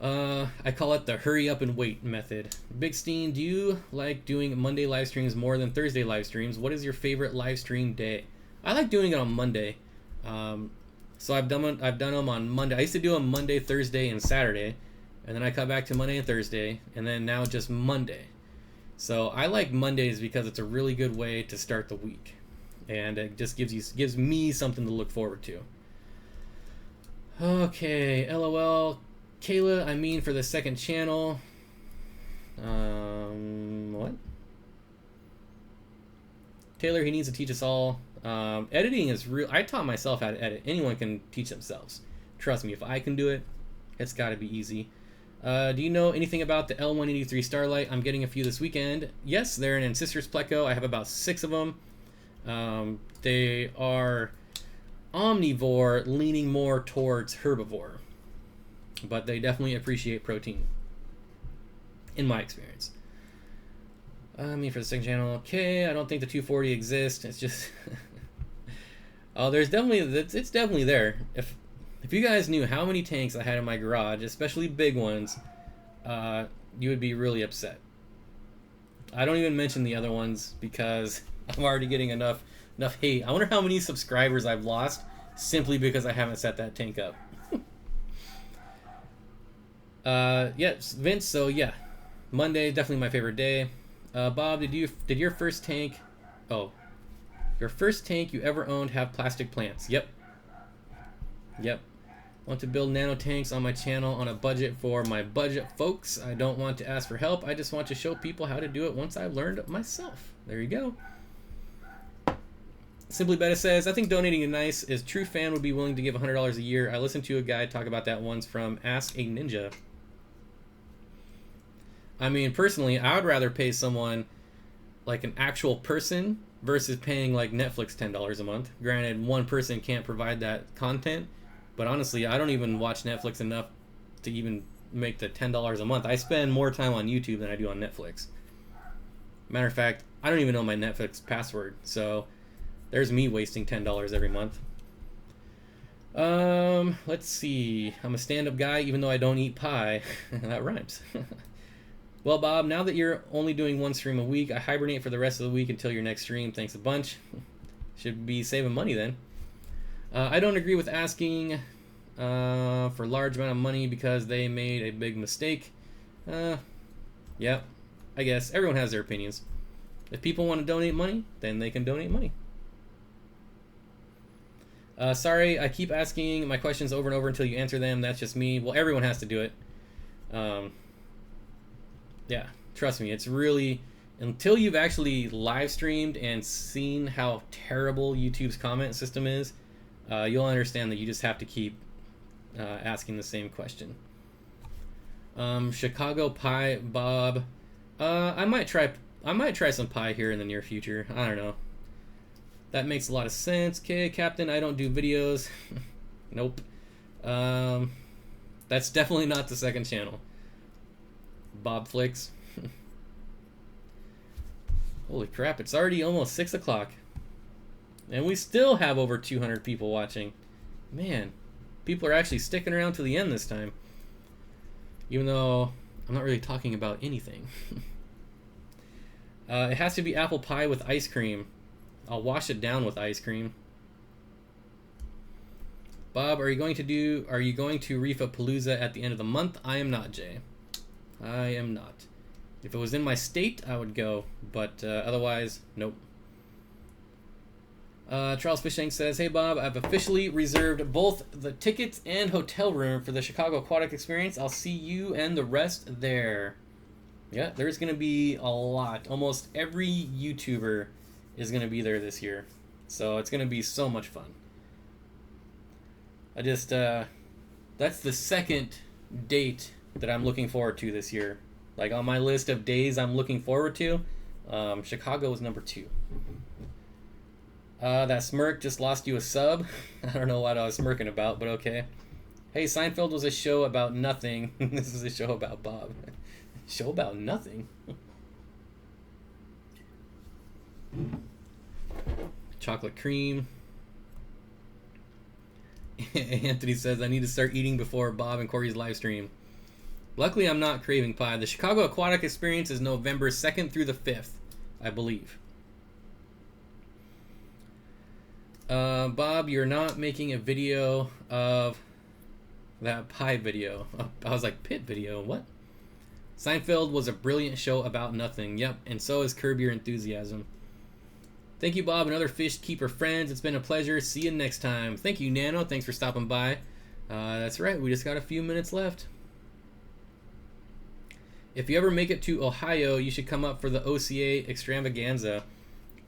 I call it the hurry up and wait method. Big Steen, do you like doing Monday live streams more than Thursday live streams? What is your favorite live stream day? I like doing it on Monday. So I've done them on Monday. I used to do them Monday, Thursday, and Saturday, and then I cut back to Monday and Thursday, and then now just Monday. So I like Mondays because it's a really good way to start the week, and it just gives me something to look forward to. Okay, LOL. Kayla, I mean for the second channel. What? Taylor, he needs to teach us all. Editing is real. I taught myself how to edit. Anyone can teach themselves. Trust me, if I can do it, it's got to be easy. Do you know anything about the L183 Starlight? I'm getting a few this weekend. Yes, they're an Ancestors Pleco. I have about 6 of them. They are omnivore, leaning more towards herbivore, but they definitely appreciate protein, in my experience. I mean, for the second channel, okay, I don't think the 240 exists. It's just... oh, it's definitely there. If you guys knew how many tanks I had in my garage, especially big ones, you would be really upset. I don't even mention the other ones because I'm already getting enough hate. I wonder how many subscribers I've lost simply because I haven't set that tank up. Yes, Vince, so yeah. Monday, definitely my favorite day. Bob, did your first tank you ever owned have plastic plants? Yep. Want to build nano tanks on my channel on a budget for my budget folks. I don't want to ask for help. I just want to show people how to do it once I've learned it myself. There you go. Simply Better says, I think donating is nice. Is true fan would be willing to give $100 a year. I listened to a guy talk about that once from Ask a Ninja. I mean, personally, I would rather pay someone like an actual person versus paying like Netflix $10 a month. Granted, one person can't provide that content, but honestly, I don't even watch Netflix enough to even make the $10 a month. I spend more time on YouTube than I do on Netflix. Matter of fact, I don't even know my Netflix password, so there's me wasting $10 every month. Let's see. I'm a stand-up guy even though I don't eat pie. That rhymes. Well, Bob, now that you're only doing one stream a week, I hibernate for the rest of the week until your next stream. Thanks a bunch. Should be saving money then. I don't agree with asking for large amount of money because they made a big mistake. Yeah, I guess everyone has their opinions. If people want to donate money, then they can donate money. Sorry, I keep asking my questions over and over until you answer them. That's just me. Well, everyone has to do it. Yeah, trust me. It's really, until you've actually live streamed and seen how terrible YouTube's comment system is, you'll understand that you just have to keep asking the same question. Chicago pie, Bob. I might try some pie here in the near future. I don't know. That makes a lot of sense. Okay, Captain, I don't do videos. Nope. That's definitely not the second channel. Bob Flicks. Holy crap, it's already almost 6 o'clock. And we still have over 200 people watching. Man, people are actually sticking around to the end this time. Even though I'm not really talking about anything. It has to be apple pie with ice cream. I'll wash it down with ice cream. Bob, are you going to Reefa Palooza at the end of the month? I am not, Jay. I am not. If it was in my state, I would go, but otherwise, nope. Charles Fishtank says, hey Bob, I've officially reserved both the tickets and hotel room for the Chicago Aquatic experience. I'll see you and the rest there. Yeah, there's going to be a lot. Almost every YouTuber is going to be there this year. So it's going to be so much fun. That's the second date that I'm looking forward to this year. Like on my list of days I'm looking forward to, Chicago is number 2. That smirk just lost you a sub. I don't know what I was smirking about, but okay. Hey, Seinfeld was a show about nothing. This is a show about Bob. Show about nothing? Chocolate cream. Anthony says, I need to start eating before Bob and Corey's live stream. Luckily, I'm not craving pie. The Chicago Aquatic experience is November 2nd through the 5th, I believe. Bob, you're not making a video of that pie video. I was like, pit video? What? Seinfeld was a brilliant show about nothing. Yep, and so is Curb Your Enthusiasm. Thank you, Bob, and other fish keeper friends. It's been a pleasure. See you next time. Thank you, Nano. Thanks for stopping by. That's right. We just got a few minutes left. If you ever make it to Ohio, you should come up for the OCA extravaganza.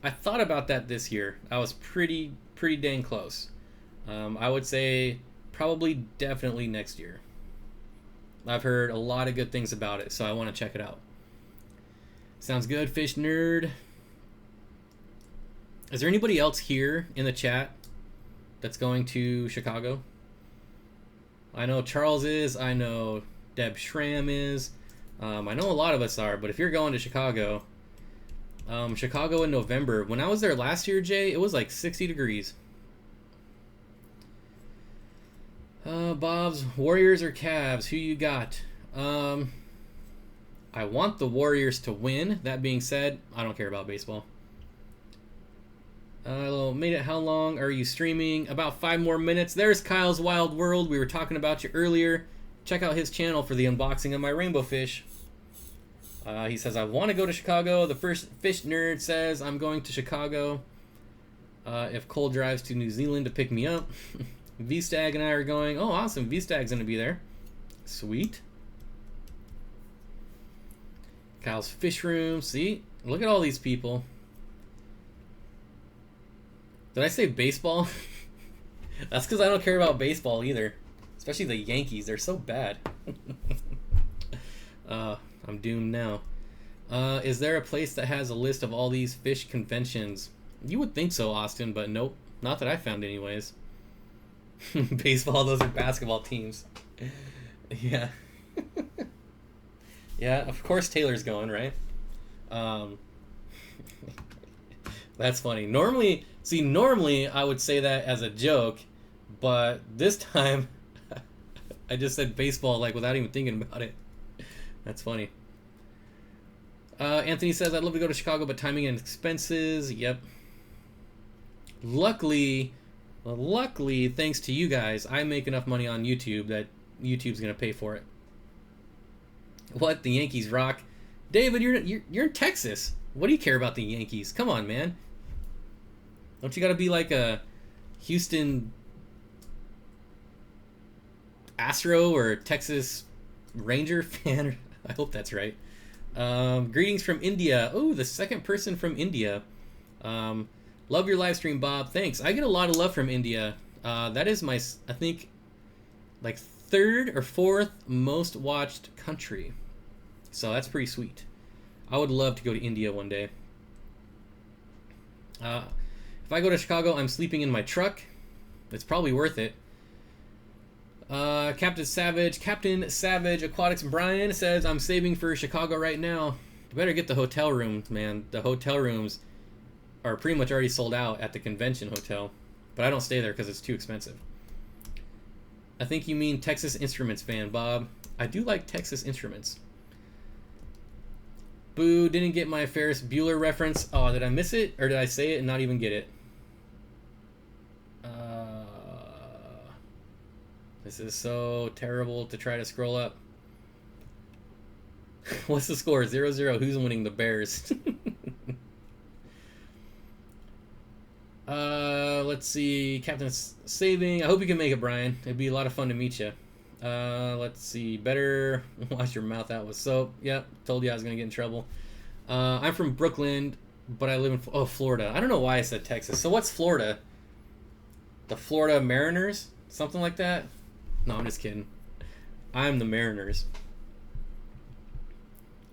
I thought about that this year. I was pretty dang close. I would say probably definitely next year. I've heard a lot of good things about it, so I want to check it out. Sounds good, Fish Nerd. Is there anybody else here in the chat that's going to Chicago? I know Charles is. I know Deb Schramm is. I know a lot of us are, but if you're going to Chicago, Chicago in November. When I was there last year, Jay, it was like 60 degrees. Bob's Warriors or Cavs? Who you got? I want the Warriors to win. That being said, I don't care about baseball. Made it. How long are you streaming? About 5 more minutes. There's Kyle's Wild World. We were talking about you earlier. Check out his channel for the unboxing of my rainbow fish. He says, I want to go to Chicago. The first fish nerd says, I'm going to Chicago. If Cole drives to New Zealand to pick me up. V-Stag and I are going. Oh, awesome. V-Stag's going to be there. Sweet. Kyle's Fish Room. See? Look at all these people. Did I say baseball? That's because I don't care about baseball either. Especially the Yankees. They're so bad. I'm doomed now. Is there a place that has a list of all these fish conventions? You would think so, Austin, but nope. Not that I found anyways. Baseball, those are basketball teams. Yeah. Yeah, of course Taylor's going, right? That's funny. Normally I would say that as a joke, but this time I just said baseball like without even thinking about it. That's funny. Anthony says, I'd love to go to Chicago, but timing and expenses. Yep. Luckily, thanks to you guys, I make enough money on YouTube that YouTube's gonna pay for it. What? The Yankees rock. David, you're in Texas. What do you care about the Yankees? Come on, man. Don't you gotta be like a Houston Astro or Texas Ranger fan? I hope that's right. Greetings from India. Oh, the second person from India. Love your live stream, Bob. Thanks. I get a lot of love from India. That is my, I think, like third or fourth most watched country. So that's pretty sweet. I would love to go to India one day. If I go to Chicago, I'm sleeping in my truck. It's probably worth it. Captain Savage, Aquatics Brian says, I'm saving for Chicago right now. You better get the hotel rooms, man. The hotel rooms are pretty much already sold out at the convention hotel. But I don't stay there because it's too expensive. I think you mean Texas Instruments fan, Bob. I do like Texas Instruments. Boo, didn't get my Ferris Bueller reference. Oh, did I miss it? Or did I say it and not even get it? This is so terrible to try to scroll up. What's the score? 0-0. Who's winning? The Bears. Let's see. Captain's saving. I hope you can make it, Brian. It'd be a lot of fun to meet you. Let's see. Better wash your mouth out with soap. Yep. Told you I was going to get in trouble. I'm from Brooklyn, but I live in Florida. I don't know why I said Texas. So what's Florida? The Florida Mariners? Something like that? No, I'm just kidding. I'm the Mariners.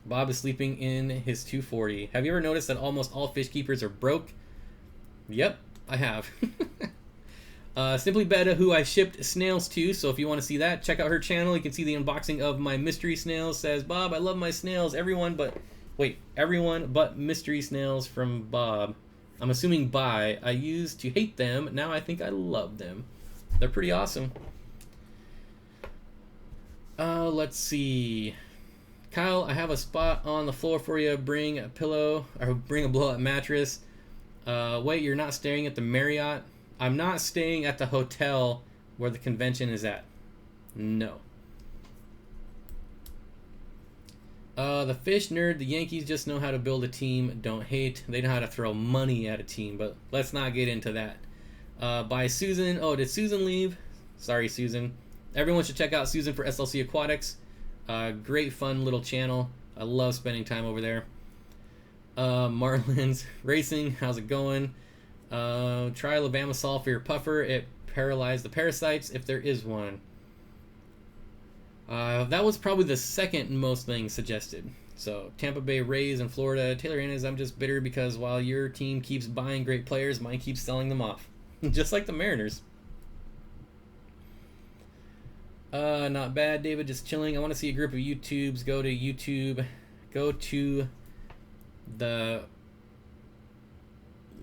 Bob is sleeping in his 240. Have you ever noticed that almost all fish keepers are broke? Yep, I have. Simply Betta, who I shipped snails to, so if you want to see that, check out her channel. You can see the unboxing of my mystery snails. Says, Bob, I love my snails. Everyone but mystery snails from Bob. I'm assuming bye. I used to hate them. Now I think I love them. They're pretty awesome. Let's see. Kyle, I have a spot on the floor for you. Bring a pillow, or bring a blow-up mattress. Wait, you're not staying at the Marriott? I'm not staying at the hotel where the convention is at. No. The fish nerd, the Yankees just know how to build a team. Don't hate. They know how to throw money at a team, but let's not get into that. By Susan. Oh, did Susan leave? Sorry, Susan. Everyone should check out Susan for SLC Aquatics. Great fun little channel. I love spending time over there. Marlins Racing, how's it going? Try levamisol for your puffer. It paralyzed the parasites if there is one. That was probably the second most thing suggested. So Tampa Bay Rays in Florida. Taylor Annis, I'm just bitter because while your team keeps buying great players, mine keeps selling them off. Just like the Mariners. Not bad, David. Just chilling. I want to see a group of YouTubes. Go to YouTube. Go to the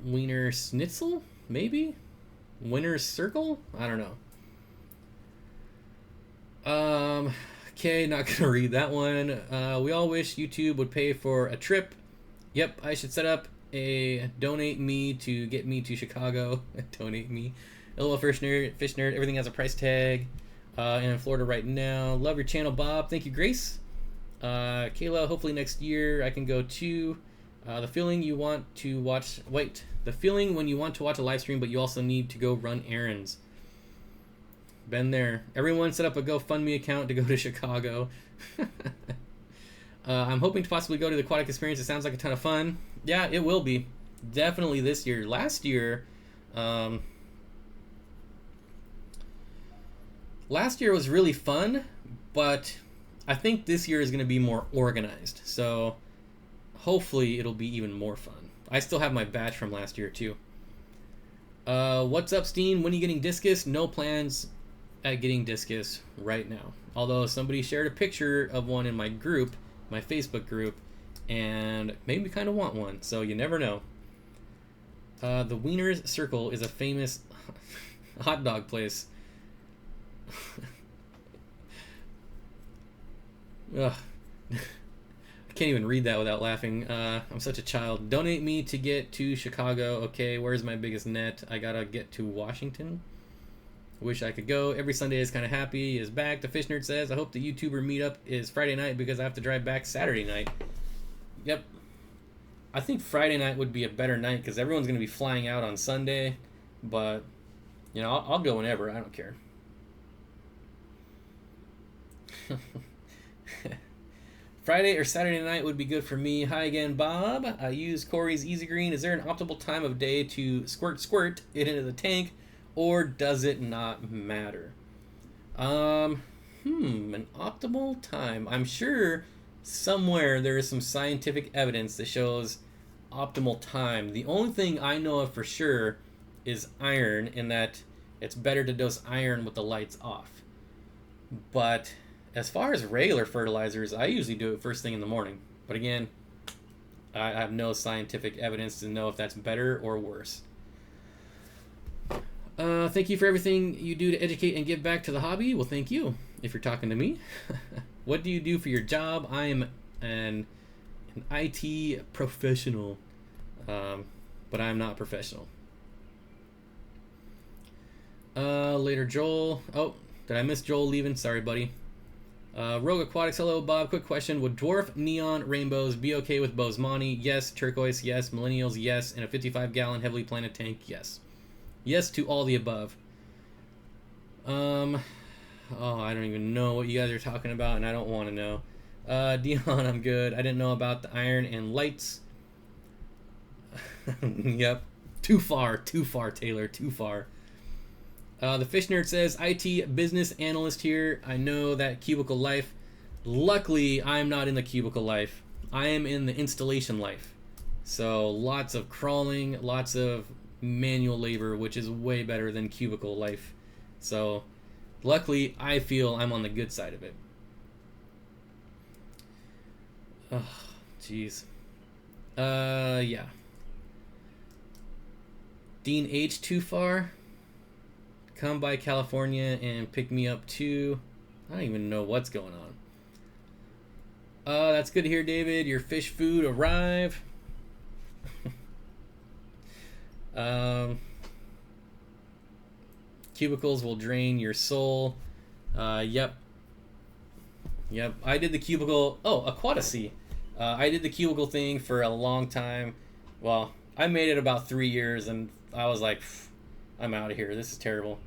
Wiener Schnitzel, maybe? Winner's Circle? I don't know. Okay, not gonna read that one. We all wish YouTube would pay for a trip. Yep, I should set up a donate me to get me to Chicago. Donate me. LOL fish nerd. Everything has a price tag. And in Florida right now. Love your channel, Bob. Thank you, Grace. Kayla, hopefully next year I can go too. The feeling you want to watch... Wait. The feeling when you want to watch a live stream, but you also need to go run errands. Been there. Everyone set up a GoFundMe account to go to Chicago. I'm hoping to possibly go to the Aquatic experience. It sounds like a ton of fun. Yeah, it will be. Definitely this year. Last year, Last year was really fun, but I think this year is going to be more organized. So hopefully it'll be even more fun. I still have my batch from last year too. What's up, Steen? When are you getting discus? No plans at getting discus right now. Although somebody shared a picture of one in my group, my Facebook group, and made me kind of want one. So you never know. The Wiener's Circle is a famous hot dog place. Ugh. I can't even read that without laughing. I'm such a child. Donate me to get to Chicago. Okay, where's my biggest net? I gotta get to Washington. Wish I could go. Every Sunday is kind of happy. Is back. The Fish Nerd says, I hope the YouTuber meetup is Friday night because I have to drive back Saturday night. Yep. I think Friday night would be a better night because everyone's going to be flying out on Sunday. But, you know, I'll go whenever. I don't care. Friday or Saturday night would be good for me. Hi again, Bob. I use Corey's Easy Green. Is there an optimal time of day to squirt it into the tank, or does it not matter? An optimal time. I'm sure somewhere there is some scientific evidence that shows optimal time. The only thing I know of for sure is iron, in that it's better to dose iron with the lights off. But as far as regular fertilizers, I usually do it first thing in the morning. But again, I have no scientific evidence to know if that's better or worse. Thank you for everything you do to educate and give back to the hobby. Well, thank you, if you're talking to me. What do you do for your job? I am an IT professional, but I'm not professional. Later, Joel. Oh, did I miss Joel leaving? Sorry, buddy. Rogue Aquatics, hello, Bob. Quick question. Would dwarf neon rainbows be okay with Bosemani? Yes. Turquoise? Yes. Millennials? Yes. And a 55-gallon heavily planted tank? Yes. Yes to all the above. Oh, I don't even know what you guys are talking about, and I don't want to know. Dion, I'm good. I didn't know about the iron and lights. Yep. Too far, Taylor. Too far. The Fish Nerd says, IT business analyst here. I know that cubicle life. Luckily, I'm not in the cubicle life. I am in the installation life. So lots of crawling, lots of manual labor, which is way better than cubicle life. So luckily, I feel I'm on the good side of it. Oh, jeez. Yeah. Dean H, too far? Come by California and pick me up too. I don't even know what's going on. That's good to hear, David. Your fish food arrive. Cubicles will drain your soul. Yep. I did the cubicle. Oh, Aquatics. I did the cubicle thing for a long time. Well, I made it about 3 years, and I was like, I'm out of here. This is terrible.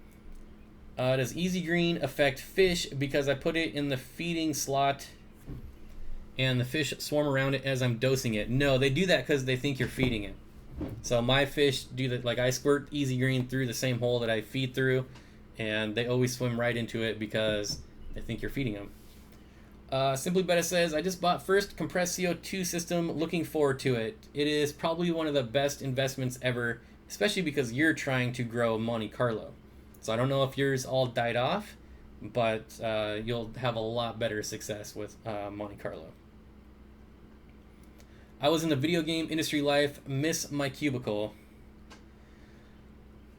Does Easy Green affect fish? Because I put it in the feeding slot and the fish swarm around it as I'm dosing it. No, they do that because they think you're feeding it. So my fish do that. Like, I squirt Easy Green through the same hole that I feed through, and they always swim right into it because they think you're feeding them. Simply Betta says, I just bought first compressed CO2 system. Looking forward to it. It is probably one of the best investments ever, especially because you're trying to grow Monte Carlo. So I don't know if yours all died off, but you'll have a lot better success with Monte Carlo. I was in the video game industry life, miss my cubicle.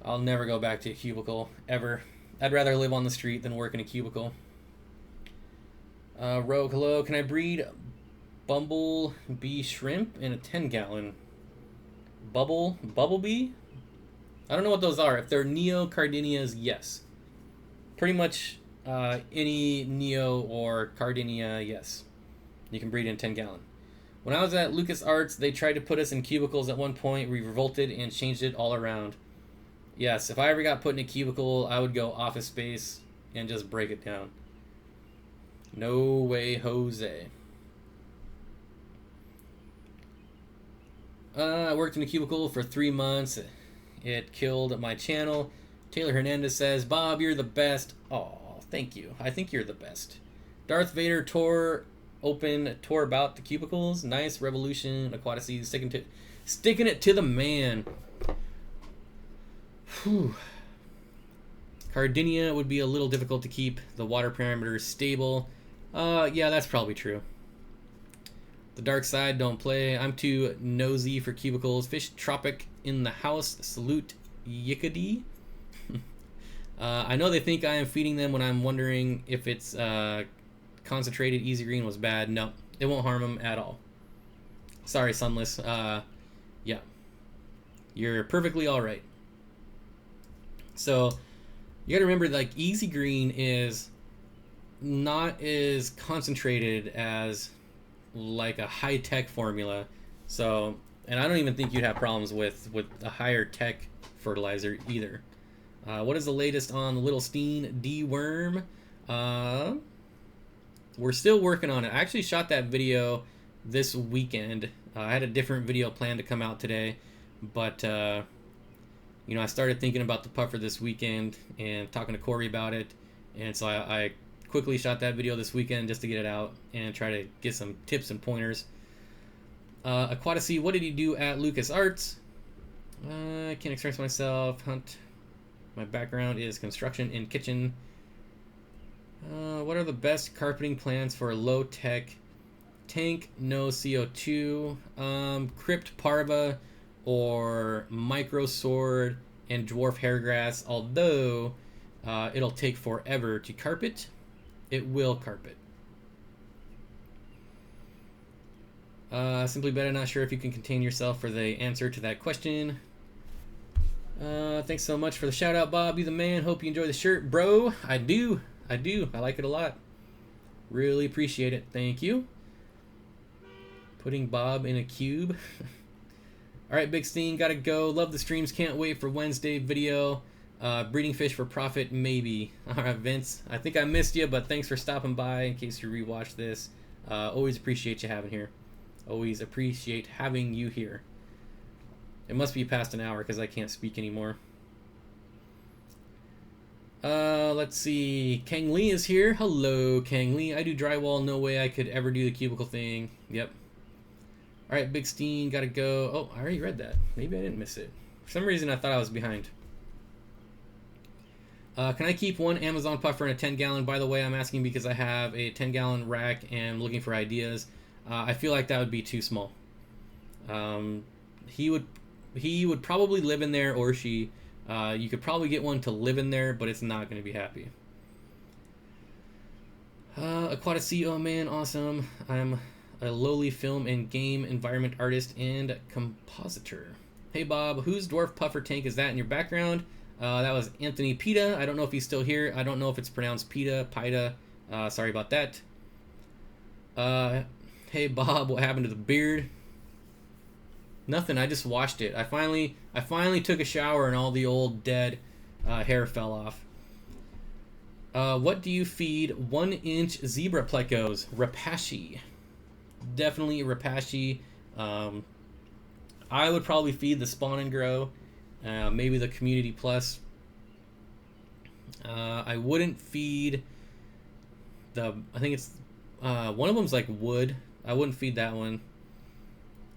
I'll never go back to a cubicle, ever. I'd rather live on the street than work in a cubicle. Rogue, hello, can I breed bumblebee shrimp in a 10-gallon? Bumblebee? I don't know what those are. If they're Neo-Cardinias, yes. Pretty much any Neo or Cardinia, yes. You can breed in 10-gallon. When I was at LucasArts, they tried to put us in cubicles at one point. We revolted and changed it all around. Yes, if I ever got put in a cubicle, I would go Office Space and just break it down. No way, Jose. I worked in a cubicle for 3 months It killed my channel. Taylor Hernandez says, Bob, you're the best. Oh, thank you. I think you're the best. Darth Vader tour about the cubicles. Nice. Revolution, Aquatics, sticking it to the man. Whew. Cardinia would be a little difficult to keep the water parameters stable. Yeah, that's probably true. The dark side, don't play. I'm too nosy for cubicles. Fish Tropic in the house. Salute Yickady. I know they think I am feeding them when I'm wondering if it's concentrated easy green was bad. No, it won't harm them at all. Sorry, Sunless. Yeah. You're perfectly alright. So, you gotta remember, like, easy green is not as concentrated as like a high-tech formula. So, and I don't even think you'd have problems with a higher tech fertilizer either. What is the latest on the little Steen deworm? We're still working on it. I actually shot that video this weekend. I had a different video planned to come out today, but you know, I started thinking about the puffer this weekend and talking to Corey about it, and so I quickly shot that video this weekend just to get it out and try to get some tips and pointers. Aquatics, what did you do at Lucas Arts? I can't express myself. Hunt. My background is construction and kitchen. What are the best carpeting plans for a low-tech tank, no CO2? Crypt Parva or Micro Sword and Dwarf Hairgrass, although it'll take forever to carpet. It will carpet. Simply better, not sure if you can contain yourself for the answer to that question. Thanks so much for the shout out, Bob. You the man. Hope you enjoy the shirt, bro. I do. I like it a lot. Really appreciate it. Thank you. Putting Bob in a cube. Alright, Big Steen, gotta go. Love the streams. Can't wait for Wednesday video. Breeding fish for profit, maybe. Alright, Vince. I think I missed you, but thanks for stopping by in case you rewatch this. Always appreciate you having here. Always appreciate having you here. It must be past an hour because I can't speak anymore. Let's see. Kang Lee is here. Hello, Kang Lee. I do drywall. No way I could ever do the cubicle thing. Yep. Alright, Big Steen, gotta go. Oh, I already read that. Maybe I didn't miss it. For some reason, I thought I was behind. Can I keep one Amazon puffer in a 10-gallon? By the way, I'm asking because I have a 10-gallon rack and I'm looking for ideas. I feel like that would be too small. He would probably live in there, or she. You could probably get one to live in there, but it's not going to be happy. Aquatics, oh man, awesome. I'm a lowly film and game environment artist and compositor. Hey Bob, whose dwarf puffer tank is that in your background? That was Anthony Pita. I don't know if he's still here. I don't know if it's pronounced Pita. Sorry about that. Hey Bob, what happened to the beard? Nothing, I just washed it. I finally took a shower and all the old dead hair fell off. What do you feed 1-inch zebra plecos? Rapashi. Definitely Rapashi. I would probably feed the Spawn and Grow. Maybe the Community Plus. I wouldn't feed the... I think it's... one of them's like wood. I wouldn't feed that one.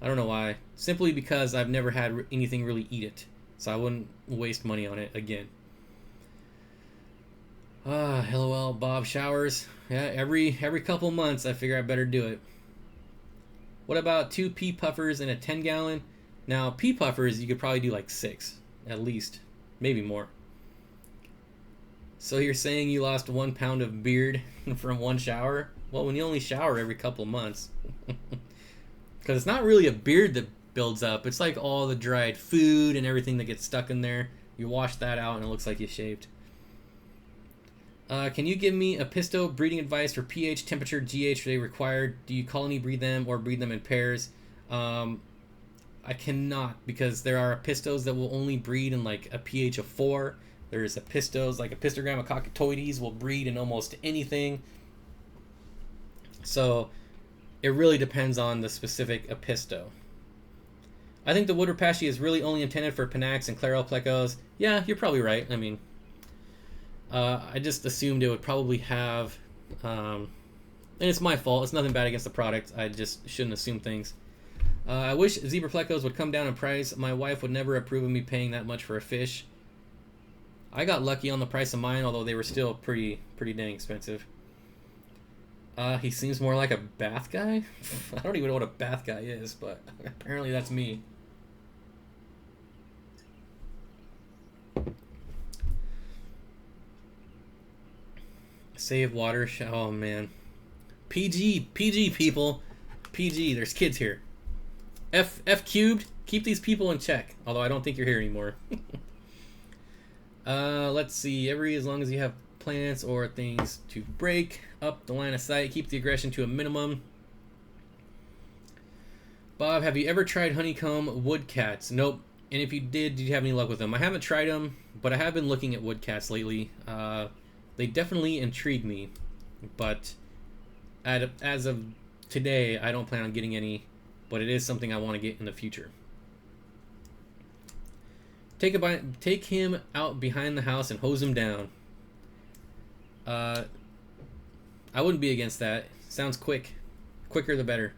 I don't know why. Simply because I've never had anything really eat it. So I wouldn't waste money on it again. LOL, Bob showers. Yeah, every couple months I figure I better do it. What about 2 pea puffers in a 10-gallon? Now, pea puffers, you could probably do like 6, at least. Maybe more. So you're saying you lost 1 pound of beard from one shower? Well, when you only shower every couple months. Because it's not really a beard that builds up. It's like all the dried food and everything that gets stuck in there. You wash that out and it looks like you shaved. Can you give me a pisto breeding advice for pH, temperature, GH? Are they required? Do you colony breed them or breed them in pairs? I cannot, because there are pistos that will only breed in like a pH of 4. There's a pistos, like a pistogramma cockatoides will breed in almost anything. So it really depends on the specific apisto. I think the wood rapace is really only intended for Panax and Clairol plecos. Yeah, you're probably right. I mean, I just assumed it would probably have, and it's my fault. It's nothing bad against the product. I just shouldn't assume things. I wish zebra plecos would come down in price. My wife would never approve of me paying that much for a fish. I got lucky on the price of mine, although they were still pretty dang expensive. He seems more like a bath guy. I don't even know what a bath guy is, but apparently that's me. Save water. Oh man. PG people. PG. There's kids here. F cubed. Keep these people in check. Although I don't think you're here anymore. Let's see. As long as you have plants or things to break up the line of sight, keep the aggression to a minimum. Bob, have you ever tried honeycomb woodcats? Nope. And if you did you have any luck with them? I haven't tried them, but I have been looking at woodcats lately. They definitely intrigue me, but as of today, I don't plan on getting any, but it is something I want to get in the future. Take him out behind the house and hose him down. I wouldn't be against that. Sounds quick. Quicker the better.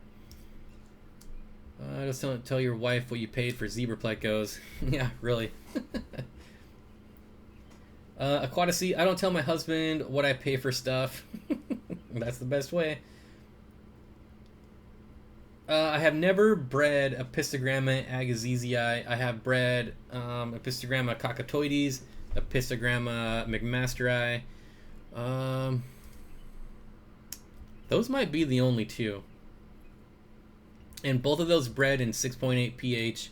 Just don't tell your wife what you paid for zebra plecos. Yeah, really. Aquatics, I don't tell my husband what I pay for stuff. That's the best way. I have never bred Apistogramma agassizii. I have bred Apistogramma coccotoides, Apistogramma mcmasteri. Those might be the only two. And both of those bred in 6.8 pH.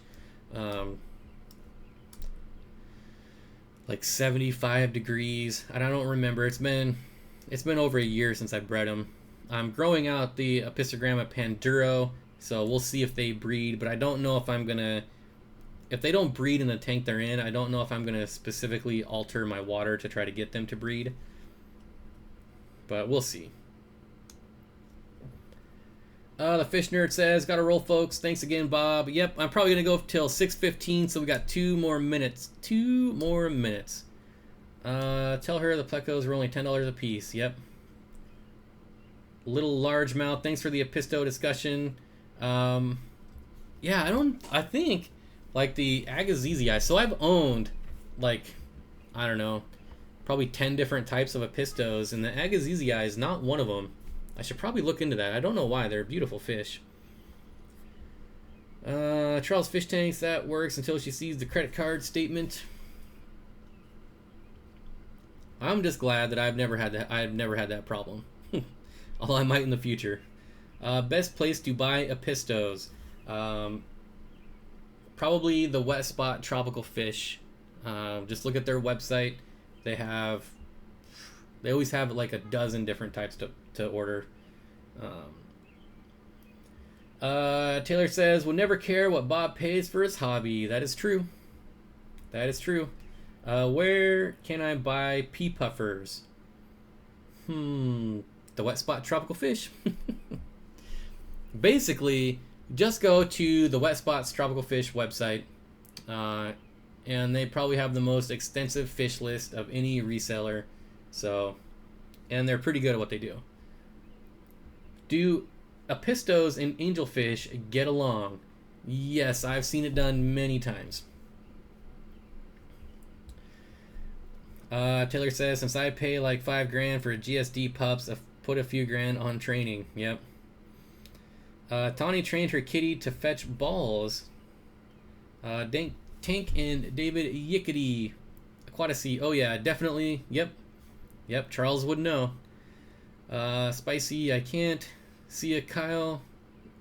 Like 75 degrees. I don't remember. It's been over a year since I bred them. I'm growing out the Apistogramma panduro, so we'll see if they breed, but I don't know if I'm gonna, if they don't breed in the tank they're in, I don't know if I'm gonna specifically alter my water to try to get them to breed, but we'll see. The fish nerd says, gotta roll, folks. Thanks again, Bob. Yep, I'm probably gonna go till 6:15, so we got 2 more minutes. 2 more minutes. Tell her the plecos were only $10 a piece. Yep. Little largemouth. Thanks for the Apisto discussion. Yeah, I think like the agassizii. So I've owned like, I don't know, probably 10 different types of Apistos, and the agassizii is not one of them. I should probably look into that. I don't know why. They're beautiful fish. Charles Fish Tanks, that works until she sees the credit card statement. I'm just glad that I've never had that problem. Although I might in the future. Best place to buy Apistos. Probably the Wet Spot Tropical Fish. Just look at their website. They always have like a dozen different types to order. Taylor says, would never care what Bob pays for his hobby. That is true. That is true. Where can I buy pea puffers? The Wet Spot Tropical Fish. Basically, just go to the Wet Spots Tropical Fish website, and they probably have the most extensive fish list of any reseller. So, and they're pretty good at what they do. Do Apistos and angelfish get along? Yes, I've seen it done many times. Taylor says, since I pay like $5,000 for GSD pups, I've put a few grand on training. Yep. Tawny trained her kitty to fetch balls. Tank and David Yickety. Aquatics. Oh yeah, definitely. Yep. Charles would know. Spicy, I can't see a Kyle.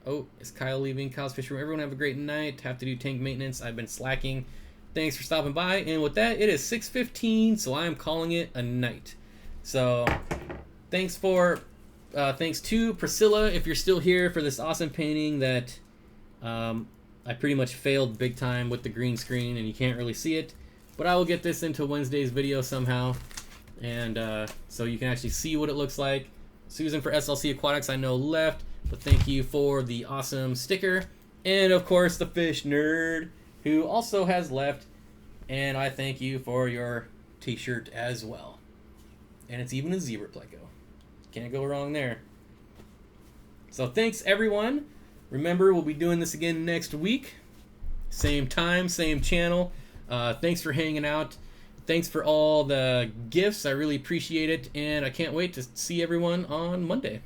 Oh, is Kyle leaving? Kyle's fish room. Everyone have a great night. Have to do tank maintenance. I've been slacking. Thanks for stopping by. And with that, it is 6:15, so I'm calling it a night. So, thanks to Priscilla, if you're still here, for this awesome painting that I pretty much failed big time with the green screen, and you can't really see it. But I will get this into Wednesday's video somehow, and so you can actually see what it looks like. Susan for SLC Aquatics, I know, left, but thank you for the awesome sticker. And of course, the fish nerd, who also has left. And I thank you for your t-shirt as well. And it's even a zebra pleco. Can't go wrong there. So thanks, everyone. Remember, we'll be doing this again next week. Same time, same channel. Thanks for hanging out. Thanks for all the gifts. I really appreciate it. And I can't wait to see everyone on Monday.